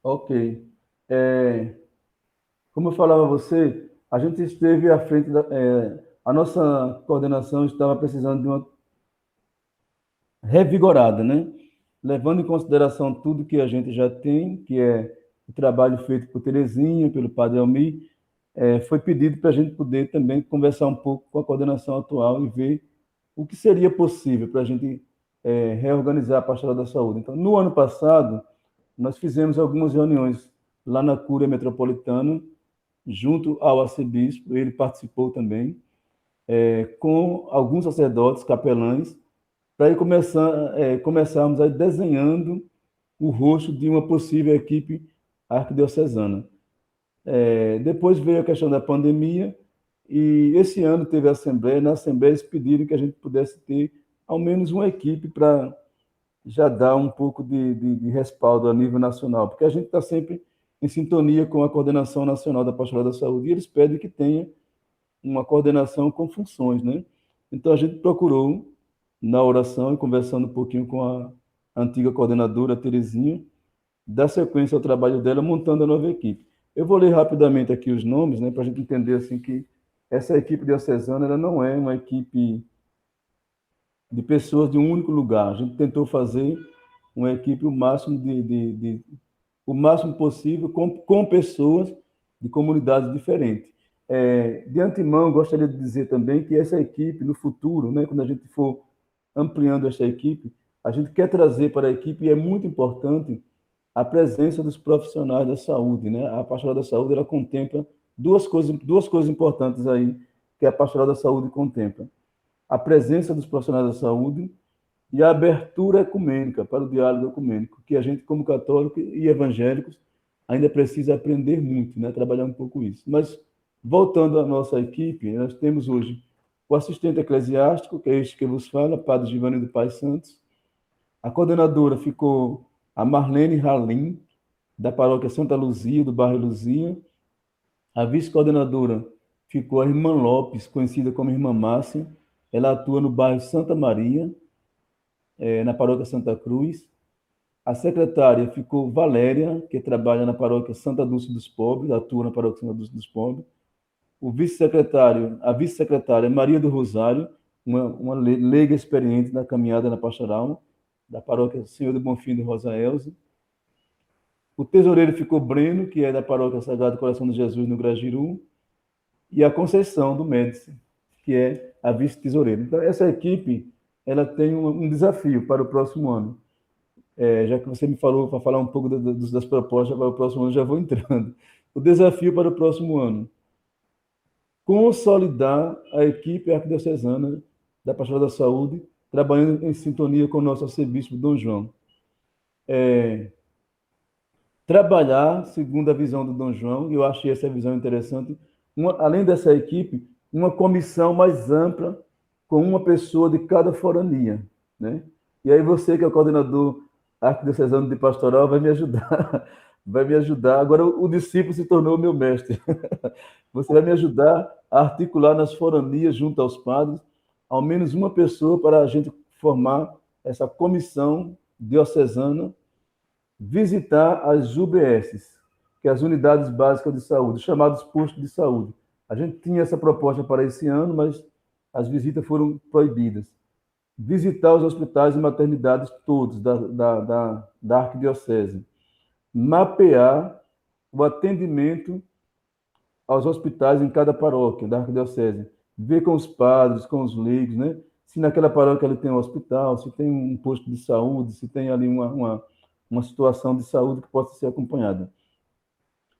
Ok. Como eu falava a você, a gente esteve à frente a nossa coordenação estava precisando de uma revigorada, né? Levando em consideração tudo que a gente já tem, que é o trabalho feito por Terezinha, pelo Padre Almir, foi pedido para a gente poder também conversar um pouco com a coordenação atual e ver o que seria possível para a gente reorganizar a Pastoral da Saúde. Então, no ano passado, nós fizemos algumas reuniões lá na Cúria Metropolitana, junto ao arcebispo, ele participou também, com alguns sacerdotes, capelães, para aí começarmos a desenhando o rosto de uma possível equipe arquidiocesana. Depois veio a questão da pandemia, e esse ano teve a Assembleia. Na Assembleia eles pediram que a gente pudesse ter ao menos uma equipe para já dar um pouco de respaldo a nível nacional, porque a gente está sempre em sintonia com a Coordenação Nacional da Pastoral da Saúde, e eles pedem que tenha uma coordenação com funções, né? Então a gente procurou, na oração e conversando um pouquinho com a antiga coordenadora, Terezinha, dar sequência ao trabalho dela, montando a nova equipe. Eu vou ler rapidamente aqui os nomes, né, para a gente entender assim que essa equipe diocesana ela não é uma equipe de pessoas de um único lugar. A gente tentou fazer uma equipe o máximo o máximo possível com pessoas de comunidades diferentes. De antemão, gostaria de dizer também que essa equipe, no futuro, né, quando a gente for ampliando essa equipe, a gente quer trazer para a equipe, e é muito importante, a presença dos profissionais da saúde, né? A Pastoral da Saúde, ela contempla duas coisas importantes aí, que a Pastoral da Saúde contempla: a presença dos profissionais da saúde e a abertura ecumênica, para o diálogo ecumênico, que a gente, como católico e evangélicos, ainda precisa aprender muito, né? Trabalhar um pouco isso. Mas, voltando à nossa equipe, nós temos hoje o assistente eclesiástico, que é este que vos fala, Padre Giovanni do Pai Santos. A coordenadora ficou a Marlene Halim, da paróquia Santa Luzia, do bairro Luzia. A vice-coordenadora ficou a Irmã Lopes, conhecida como Irmã Márcia. Ela atua no bairro Santa Maria, na paróquia Santa Cruz. A secretária ficou Valéria, que trabalha na paróquia Santa Dulce dos Pobres, atua na paróquia Santa Dulce dos Pobres. A vice-secretária Maria do Rosário, uma leiga experiente na caminhada na pastoral, da paróquia Senhor do Bonfim de Rosa Elza. O tesoureiro ficou Breno, que é da paróquia Sagrado Coração de Jesus, no Grajiru. E a Conceição do Médici, que é a vice-tesoureira. Então, essa equipe ela tem um desafio para o próximo ano. Já que você me falou para falar um pouco das propostas para o próximo ano, já vou entrando. O desafio para o próximo ano: consolidar a equipe arquidiocesana da Pastoral da Saúde, trabalhando em sintonia com o nosso arcebispo Dom João. Trabalhar, segundo a visão do Dom João, e eu achei essa visão interessante, além dessa equipe, uma comissão mais ampla, com uma pessoa de cada forania, né? E aí você, que é o coordenador arquidiocesano de pastoral, vai me ajudar. Vai me ajudar. Agora o discípulo se tornou meu mestre. Você vai me ajudar a articular nas foranias, junto aos padres, ao menos uma pessoa para a gente formar essa comissão diocesana, visitar as UBSs, que é as Unidades Básicas de Saúde, chamados postos de saúde. A gente tinha essa proposta para esse ano, mas as visitas foram proibidas. Visitar os hospitais e maternidades todos da arquidiocese. Mapear o atendimento aos hospitais em cada paróquia da arquidiocese. Ver com os padres, com os leigos, né? Se naquela paróquia ele tem um hospital, se tem um posto de saúde, se tem ali uma situação de saúde que possa ser acompanhada.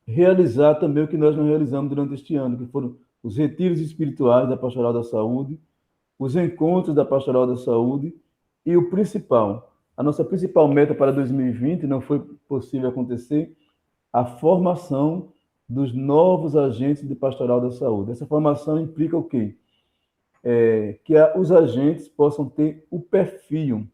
Realizar também o que nós não realizamos durante este ano, que foram os retiros espirituais da Pastoral da Saúde, os encontros da Pastoral da Saúde e o principal, a nossa principal meta para 2020, não foi possível acontecer, a formação dos novos agentes de Pastoral da Saúde. Essa formação implica o quê? os agentes possam ter o perfil,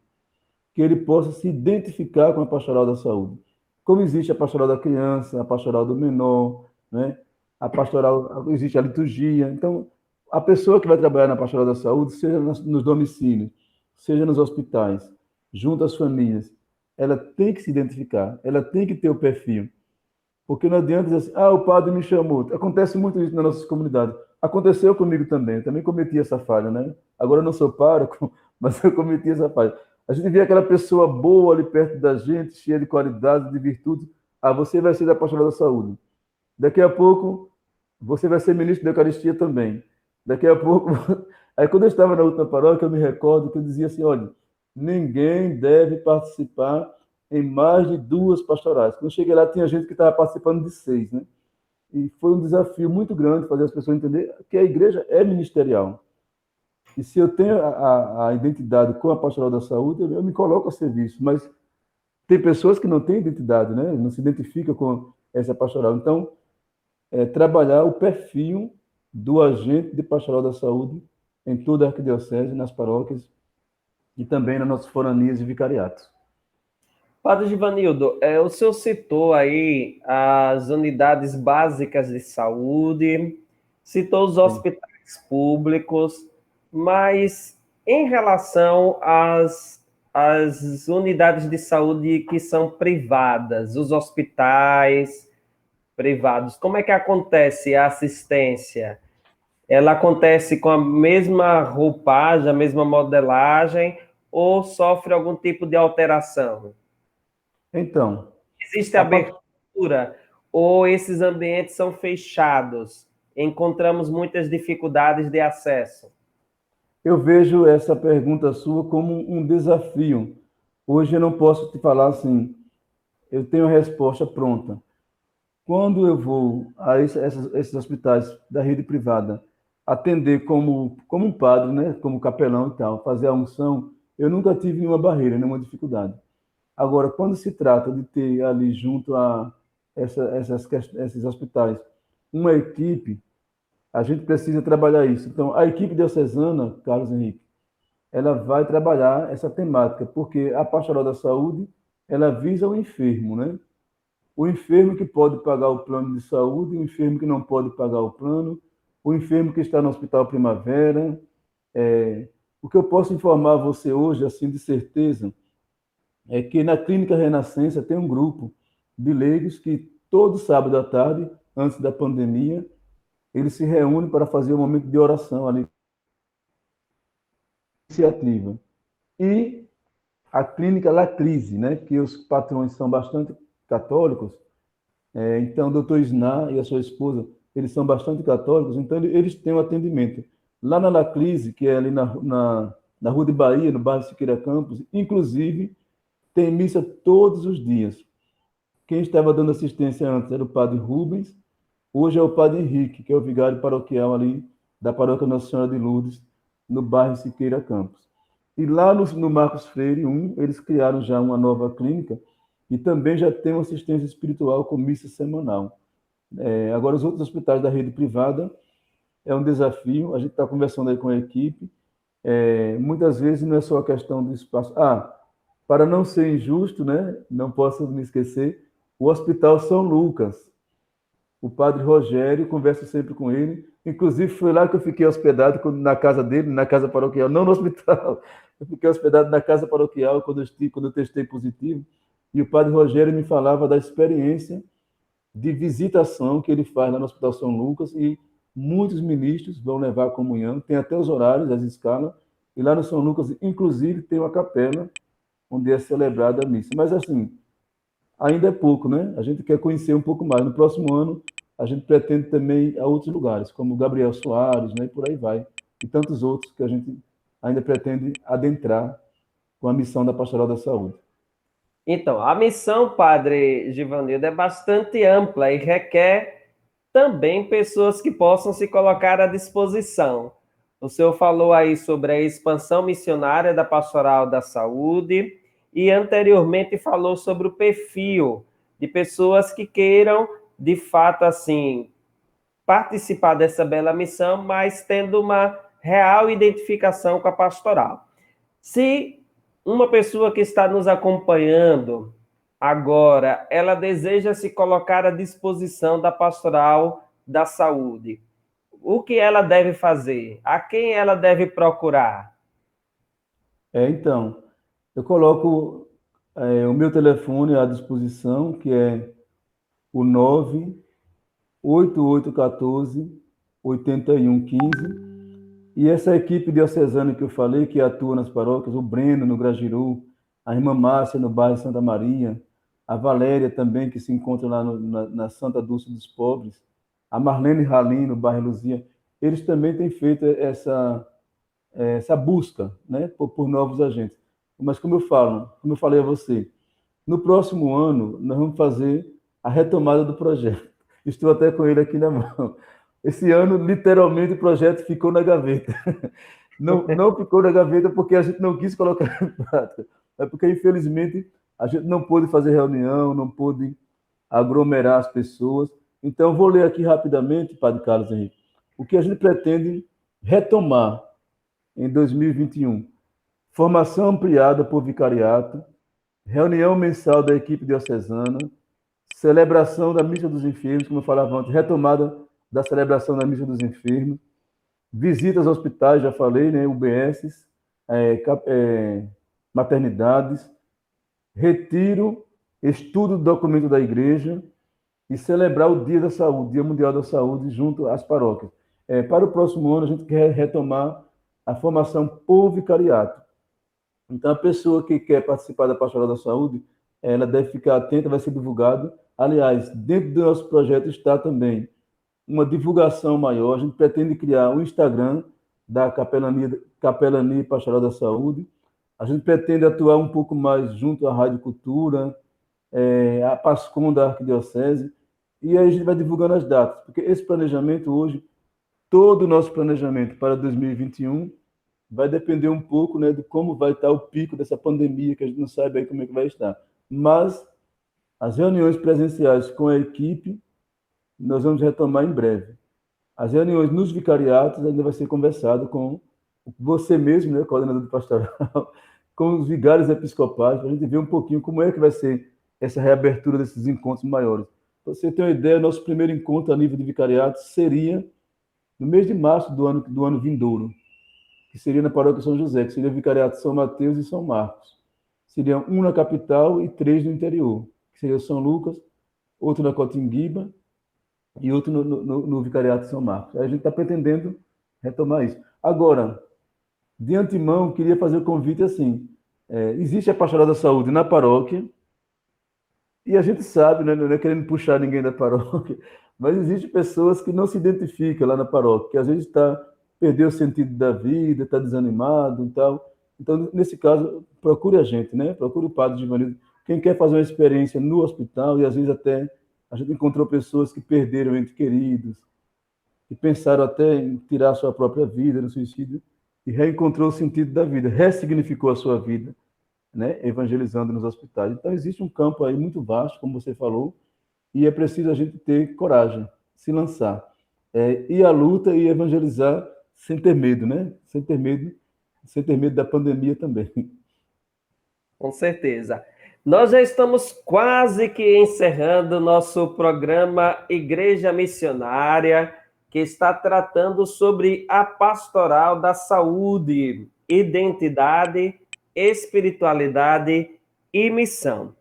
que ele possa se identificar com a pastoral da saúde. Como existe a pastoral da criança, a pastoral do menor, né? A pastoral, existe a liturgia. Então, a pessoa que vai trabalhar na pastoral da saúde, seja nos domicílios, seja nos hospitais, junto às famílias, ela tem que se identificar, ela tem que ter o perfil. Porque não adianta dizer assim, o padre me chamou. Acontece muito isso nas nossas comunidades. Aconteceu comigo também, eu também cometi essa falha, né? Agora eu não sou pároco, mas eu cometi essa falha. A gente vê aquela pessoa boa ali perto da gente, cheia de qualidade, de virtude. Você vai ser da pastoral da saúde. Daqui a pouco, você vai ser ministro da Eucaristia também. Daqui a pouco... Aí quando eu estava na última paróquia, eu me recordo que eu dizia assim, olha, ninguém deve participar em mais de 2 pastorais. Quando eu cheguei lá, tinha gente que estava participando de 6, né? E foi um desafio muito grande fazer as pessoas entenderem que a igreja é ministerial. E se eu tenho a identidade com a pastoral da saúde, eu me coloco a serviço. Mas tem pessoas que não têm identidade, né? Não se identificam com essa pastoral. Então, trabalhar o perfil do agente de pastoral da saúde em toda a arquidiocese, nas paróquias e também nas nossas foranias e vicariatos. Padre Givanildo, o senhor citou aí as unidades básicas de saúde, citou os hospitais públicos, mas em relação às unidades de saúde que são privadas, os hospitais privados, como é que acontece a assistência? Ela acontece com a mesma roupagem, a mesma modelagem, ou sofre algum tipo de alteração? Então, Existe abertura ou esses ambientes são fechados? Encontramos muitas dificuldades de acesso. eu vejo essa pergunta sua como um desafio. Hoje eu não posso te falar assim, eu tenho a resposta pronta. Quando eu vou a esses hospitais da rede privada atender como um padre, né, como capelão e tal, fazer a unção, eu nunca tive nenhuma barreira, nenhuma dificuldade. Agora, quando se trata de ter ali junto a esses hospitais uma equipe, a gente precisa trabalhar isso. Então, a equipe diocesana, Carlos Henrique, ela vai trabalhar essa temática, porque a pastoral da saúde, ela visa o enfermo, né? O enfermo que pode pagar o plano de saúde, o enfermo que não pode pagar o plano, o enfermo que está no Hospital Primavera. O que eu posso informar você hoje, assim, de certeza, é que na Clínica Renascença tem um grupo de leigos que todo sábado à tarde, antes da pandemia, eles se reúnem para fazer um momento de oração ali, iniciativa. E a Clínica Lacrise, né, que os patrões são bastante católicos, então o doutor Isná e a sua esposa, eles são bastante católicos, então eles têm um atendimento. Lá na Lacrise, que é ali na Rua de Bahia, no bairro Siqueira Campos, inclusive, tem missa todos os dias. Quem estava dando assistência antes era o padre Rubens, hoje é o padre Henrique, que é o vigário paroquial ali da paróquia Nossa Senhora de Lourdes, no bairro Siqueira Campos. E lá no Marcos Freire 1, eles criaram já uma nova clínica e também já tem uma assistência espiritual com missa semanal. Agora, os outros hospitais da rede privada é um desafio, a gente está conversando aí com a equipe, muitas vezes não é só a questão do espaço. Para não ser injusto, né, não posso me esquecer, o Hospital São Lucas. O padre Rogério, converso sempre com ele, inclusive foi lá que eu fiquei hospedado na casa dele, na casa paroquial, não no hospital. Eu fiquei hospedado na casa paroquial quando eu testei positivo, e o padre Rogério me falava da experiência de visitação que ele faz lá no Hospital São Lucas, e muitos ministros vão levar a comunhão, tem até os horários, as escalas, e lá no São Lucas, inclusive, tem uma capela onde é celebrada a missa. Mas, assim, ainda é pouco, né? A gente quer conhecer um pouco mais. No próximo ano, a gente pretende também ir a outros lugares, como Gabriel Soares, né? E por aí vai. E tantos outros que a gente ainda pretende adentrar com a missão da Pastoral da Saúde. Então, a missão, padre Givanildo, é bastante ampla e requer também pessoas que possam se colocar à disposição. O senhor falou aí sobre a expansão missionária da Pastoral da Saúde e anteriormente falou sobre o perfil de pessoas que queiram, de fato, assim, participar dessa bela missão, mas tendo uma real identificação com a pastoral. Se uma pessoa que está nos acompanhando agora, ela deseja se colocar à disposição da pastoral da saúde, o que ela deve fazer? A quem ela deve procurar? Então, eu coloco o meu telefone à disposição, que é o 98814-8115. E essa equipe diocesana que eu falei, que atua nas paróquias, o Breno, no Grajiru, a irmã Márcia, no bairro Santa Maria, a Valéria também, que se encontra lá na Santa Dulce dos Pobres, a Marlene Ralim, no bairro Luzia, eles também têm feito essa busca, né, por novos agentes. Mas como eu falei a você, no próximo ano nós vamos fazer a retomada do projeto. Estou até com ele aqui na mão. Esse ano, literalmente, o projeto ficou na gaveta. Não ficou na gaveta porque a gente não quis colocar em prática. É porque, infelizmente, a gente não pôde fazer reunião, não pôde aglomerar as pessoas. Então, vou ler aqui rapidamente, Padre Carlos Henrique, o que a gente pretende retomar em 2021. Formação ampliada por vicariato, reunião mensal da equipe diocesana, celebração da Missa dos Enfermos, como eu falava antes, retomada da celebração da Missa dos Enfermos, visitas aos hospitais, já falei, né, UBSs, maternidades, retiro, estudo do documento da igreja e celebrar o Dia da Saúde, Dia Mundial da Saúde, junto às paróquias. Para o próximo ano, a gente quer retomar a formação por vicariato. Então, a pessoa que quer participar da Pastoral da Saúde, ela deve ficar atenta, vai ser divulgado. Aliás, dentro do nosso projeto está também uma divulgação maior. A gente pretende criar um Instagram da Capelania Pastoral da Saúde. A gente pretende atuar um pouco mais junto à Rádio Cultura, a PASCOM da Arquidiocese, e aí a gente vai divulgando as datas, porque esse planejamento hoje, todo o nosso planejamento para 2021 vai depender um pouco, né, de como vai estar o pico dessa pandemia, que a gente não sabe aí como é que vai estar. Mas as reuniões presenciais com a equipe, nós vamos retomar em breve. As reuniões nos vicariatos ainda vai ser conversado com você mesmo, né, coordenador do pastoral, com os vigários episcopais, para a gente ver um pouquinho como é que vai ser essa reabertura desses encontros maiores. Para você ter uma ideia, nosso primeiro encontro a nível de vicariato seria no mês de março do ano vindouro, que seria na paróquia São José, que seria o vicariato São Mateus e São Marcos. Seriam um na capital e 3 no interior, que seria São Lucas, outro na Cotinguiba e outro no vicariato São Marcos. Aí a gente está pretendendo retomar isso. Agora, de antemão, queria fazer o convite assim, existe a Pastoral da Saúde na paróquia, e a gente sabe, né, não é querendo puxar ninguém da paróquia, mas existem pessoas que não se identificam lá na paróquia, que às vezes perdeu o sentido da vida, está desanimado e tal. Então, nesse caso, procure a gente, né? Procure o Padre Givanildo. Quem quer fazer uma experiência no hospital, e às vezes até a gente encontrou pessoas que perderam entes queridos, que pensaram até em tirar a sua própria vida no suicídio, e reencontrou o sentido da vida, ressignificou a sua vida, né? Evangelizando nos hospitais. Então, existe um campo aí muito vasto, como você falou, e é preciso a gente ter coragem, se lançar, ir à luta e evangelizar sem ter medo, né? Sem ter medo da pandemia também. Com certeza. Nós já estamos quase que encerrando nosso programa Igreja Missionária, que está tratando sobre a pastoral da saúde, identidade, espiritualidade e missão.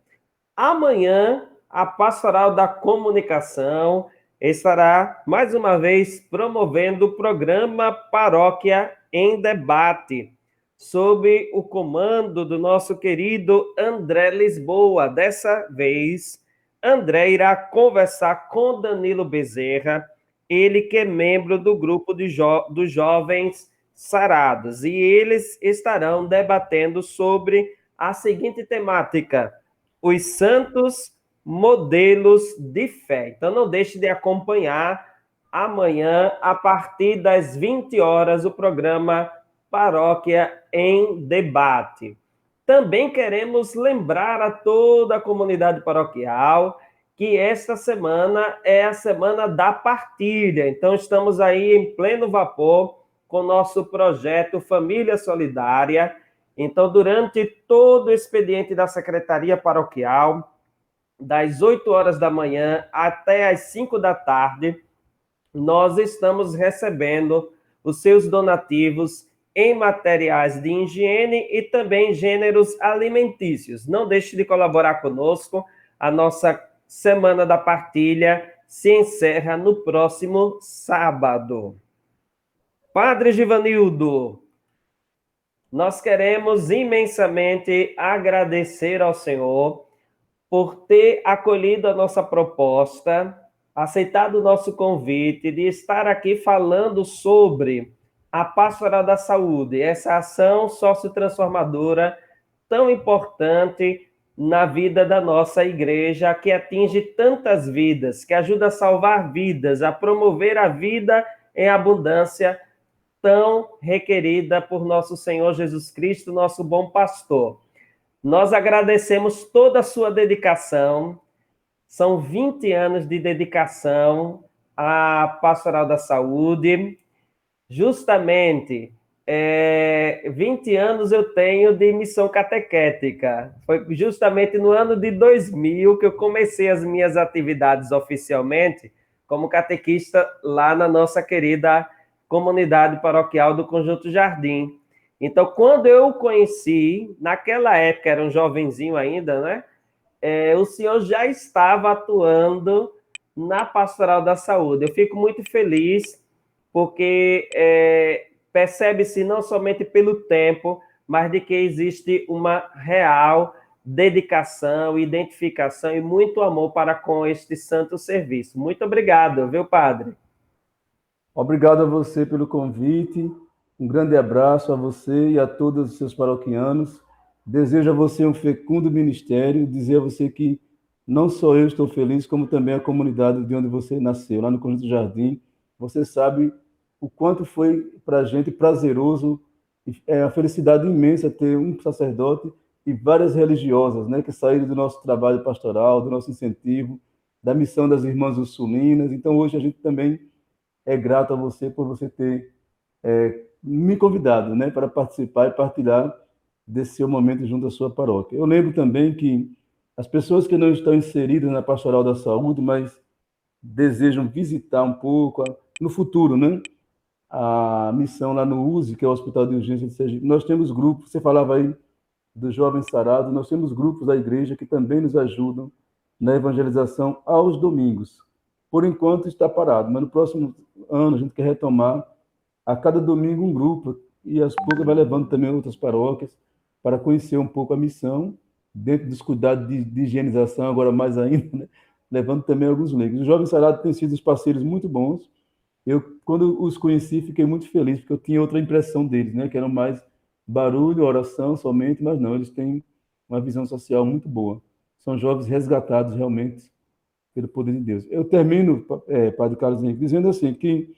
Amanhã, a pastoral da comunicação estará, mais uma vez, promovendo o programa Paróquia em Debate, sob o comando do nosso querido André Lisboa. Dessa vez, André irá conversar com Danilo Bezerra, ele que é membro do grupo dos Jovens Sarados, e eles estarão debatendo sobre a seguinte temática: os santos modelos de fé. Então, não deixe de acompanhar amanhã, a partir das 20 horas, o programa Paróquia em Debate. Também queremos lembrar a toda a comunidade paroquial que esta semana é a semana da partilha. Então, estamos aí em pleno vapor com o nosso projeto Família Solidária. Então, durante todo o expediente da Secretaria Paroquial, das 8 horas da manhã até as 5 da tarde, nós estamos recebendo os seus donativos em materiais de higiene e também gêneros alimentícios. Não deixe de colaborar conosco. A nossa Semana da Partilha se encerra no próximo sábado. Padre Givanildo, nós queremos imensamente agradecer ao Senhor por ter acolhido a nossa proposta, aceitado o nosso convite de estar aqui falando sobre a Pastoral da Saúde, essa ação sociotransformadora tão importante na vida da nossa igreja, que atinge tantas vidas, que ajuda a salvar vidas, a promover a vida em abundância, tão requerida por nosso Senhor Jesus Cristo, nosso bom pastor. Nós agradecemos toda a sua dedicação. São 20 anos de dedicação à Pastoral da Saúde. Justamente, 20 anos eu tenho de missão catequética. Foi justamente no ano de 2000 que eu comecei as minhas atividades oficialmente como catequista lá na nossa querida comunidade paroquial do Conjunto Jardim. Então, quando eu o conheci, naquela época, era um jovenzinho ainda, né? O senhor já estava atuando na Pastoral da Saúde. Eu fico muito feliz, porque percebe-se não somente pelo tempo, mas de que existe uma real dedicação, identificação e muito amor para com este santo serviço. Muito obrigado, viu, padre? Obrigado a você pelo convite. Um grande abraço a você e a todos os seus paroquianos. Desejo a você um fecundo ministério. Dizer a você que não só eu estou feliz, como também a comunidade de onde você nasceu, lá no Conjunto Jardim. Você sabe o quanto foi para a gente prazeroso, a felicidade imensa ter um sacerdote e várias religiosas, né, que saíram do nosso trabalho pastoral, do nosso incentivo, da missão das Irmãs Ursulinas. Então, hoje a gente também é grato a você por você ter me convidado, né, para participar e partilhar desse seu momento junto à sua paróquia. Eu lembro também que as pessoas que não estão inseridas na Pastoral da Saúde, mas desejam visitar um pouco, no futuro, né, a missão lá no USE, que é o Hospital de Urgência de Sergipe. Nós temos grupos, você falava aí do Jovem Sarado, nós temos grupos da igreja que também nos ajudam na evangelização aos domingos. Por enquanto está parado, mas no próximo ano a gente quer retomar a cada domingo um grupo, e aos poucos vai levando também outras paróquias para conhecer um pouco a missão, dentro dos cuidados de higienização, agora mais ainda, né? Levando também alguns leigos. Os Jovens Sarados têm sido parceiros muito bons. Eu, quando os conheci, fiquei muito feliz, porque eu tinha outra impressão deles, né? Que eram mais barulho, oração somente, mas não, eles têm uma visão social muito boa. São jovens resgatados realmente pelo poder de Deus. Eu termino, Padre Carlos Henrique, dizendo assim, que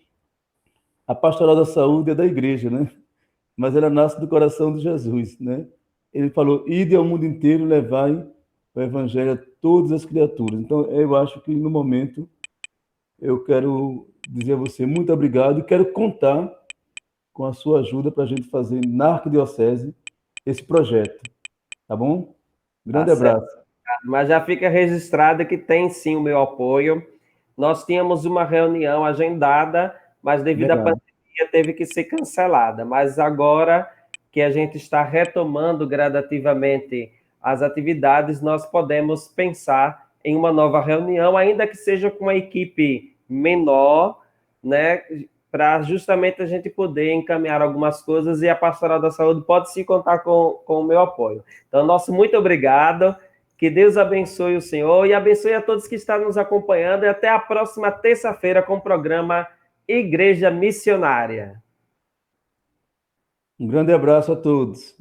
a Pastoral da Saúde é da igreja, né? Mas ela nasce do coração de Jesus, né? Ele falou, ide ao mundo inteiro, levai o evangelho a todas as criaturas. Então, eu acho que, no momento, eu quero dizer a você muito obrigado e quero contar com a sua ajuda para a gente fazer na Arquidiocese esse projeto, tá bom? Grande abraço. Mas já fica registrado que tem sim o meu apoio. Nós tínhamos uma reunião agendada, mas devido à pandemia teve que ser cancelada. Mas agora que a gente está retomando gradativamente as atividades, nós podemos pensar em uma nova reunião, ainda que seja com uma equipe menor, né, para justamente a gente poder encaminhar algumas coisas, e a Pastoral da Saúde pode sim contar com o meu apoio. Então, nosso muito obrigado, que Deus abençoe o senhor e abençoe a todos que estão nos acompanhando, e até a próxima terça-feira com o programa Igreja Missionária. Um grande abraço a todos.